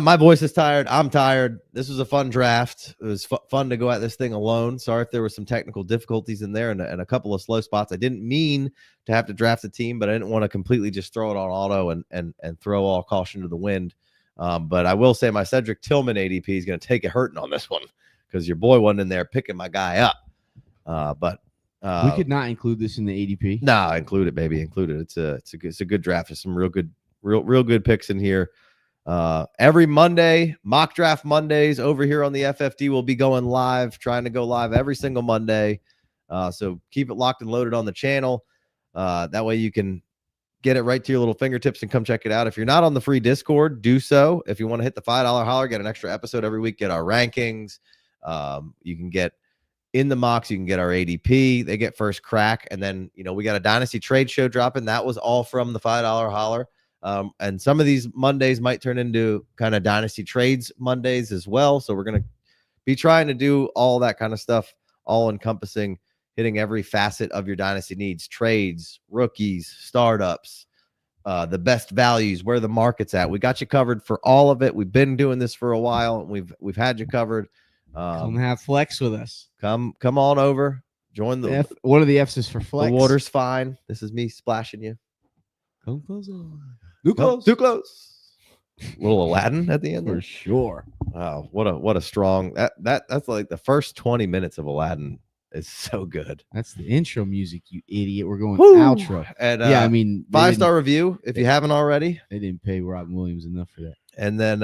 Speaker 1: My voice is tired. I'm tired. This was a fun draft. It was fun to go at this thing alone. Sorry if there were some technical difficulties in there and a couple of slow spots. I didn't mean to have to draft a team, but I didn't want to completely just throw it on auto and throw all caution to the wind. But I will say my Cedric Tillman ADP is going to take a hurting on this one because your boy wasn't in there picking my guy up. But
Speaker 2: we could not include this in the ADP.
Speaker 1: No, include it, baby. Include it. It's a good draft. There's some real good picks in here. Every Monday, mock draft Mondays over here on the FFD will be going live, trying to go live every single Monday. So keep it locked and loaded on the channel. That way you can get it right to your little fingertips and come check it out. If you're not on the free Discord, do so. If you want to hit the $5 holler, get an extra episode every week, get our rankings. You can get in the mocks, you can get our ADP. They get first crack. And then, we got a Dynasty trade show dropping. That was all from the $5 holler. And some of these Mondays might turn into kind of Dynasty trades Mondays as well. So we're going to be trying to do all that kind of stuff, all encompassing, hitting every facet of your Dynasty needs, trades, rookies, startups, the best values, where the market's at. We got you covered for all of it. We've been doing this for a while, and we've had you covered.
Speaker 2: Come have flex with us.
Speaker 1: Come on over. Join the
Speaker 2: one of the F's is for flex.
Speaker 1: The water's fine. This is me splashing you.
Speaker 2: Come closer.
Speaker 1: Too close. Little Aladdin at the end
Speaker 2: for sure.
Speaker 1: Wow, what a strong that's like the first 20 minutes of Aladdin is so good.
Speaker 2: That's the intro music, you idiot. We're going outro.
Speaker 1: And
Speaker 2: yeah, I mean
Speaker 1: 5-star review if you haven't already.
Speaker 2: They didn't pay Robin Williams enough for that.
Speaker 1: And then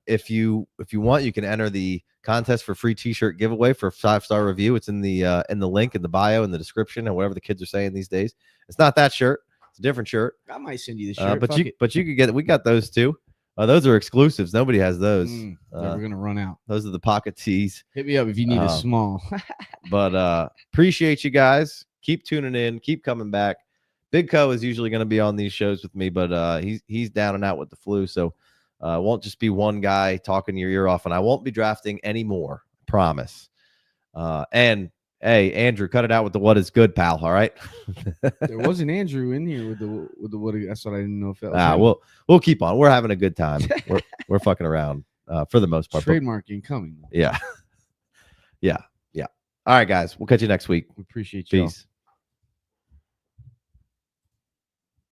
Speaker 1: if you want, you can enter the contest for free T-shirt giveaway for 5-star review. It's in the link in the bio in the description and whatever the kids are saying these days. It's not that shirt. It's a different shirt.
Speaker 2: I might send you the shirt.
Speaker 1: But you could get it. We got those too. Those are exclusives. Nobody has those.
Speaker 2: We're gonna run out.
Speaker 1: Those are the pocket tees.
Speaker 2: Hit me up if you need a small.
Speaker 1: But appreciate you guys. Keep tuning in. Keep coming back. Big Co is usually going to be on these shows with me, but he's down and out with the flu, so it won't just be one guy talking your ear off. And I won't be drafting anymore. Promise. And hey, Andrew, cut it out with the what is good, pal. All right.
Speaker 2: There was an Andrew in here with the what. That's what I didn't know if that was.
Speaker 1: We'll keep on. We're having a good time. We're fucking around for the most part.
Speaker 2: Trademark incoming.
Speaker 1: Yeah. Yeah. All right, guys. We'll catch you next week.
Speaker 2: We appreciate you.
Speaker 1: Peace.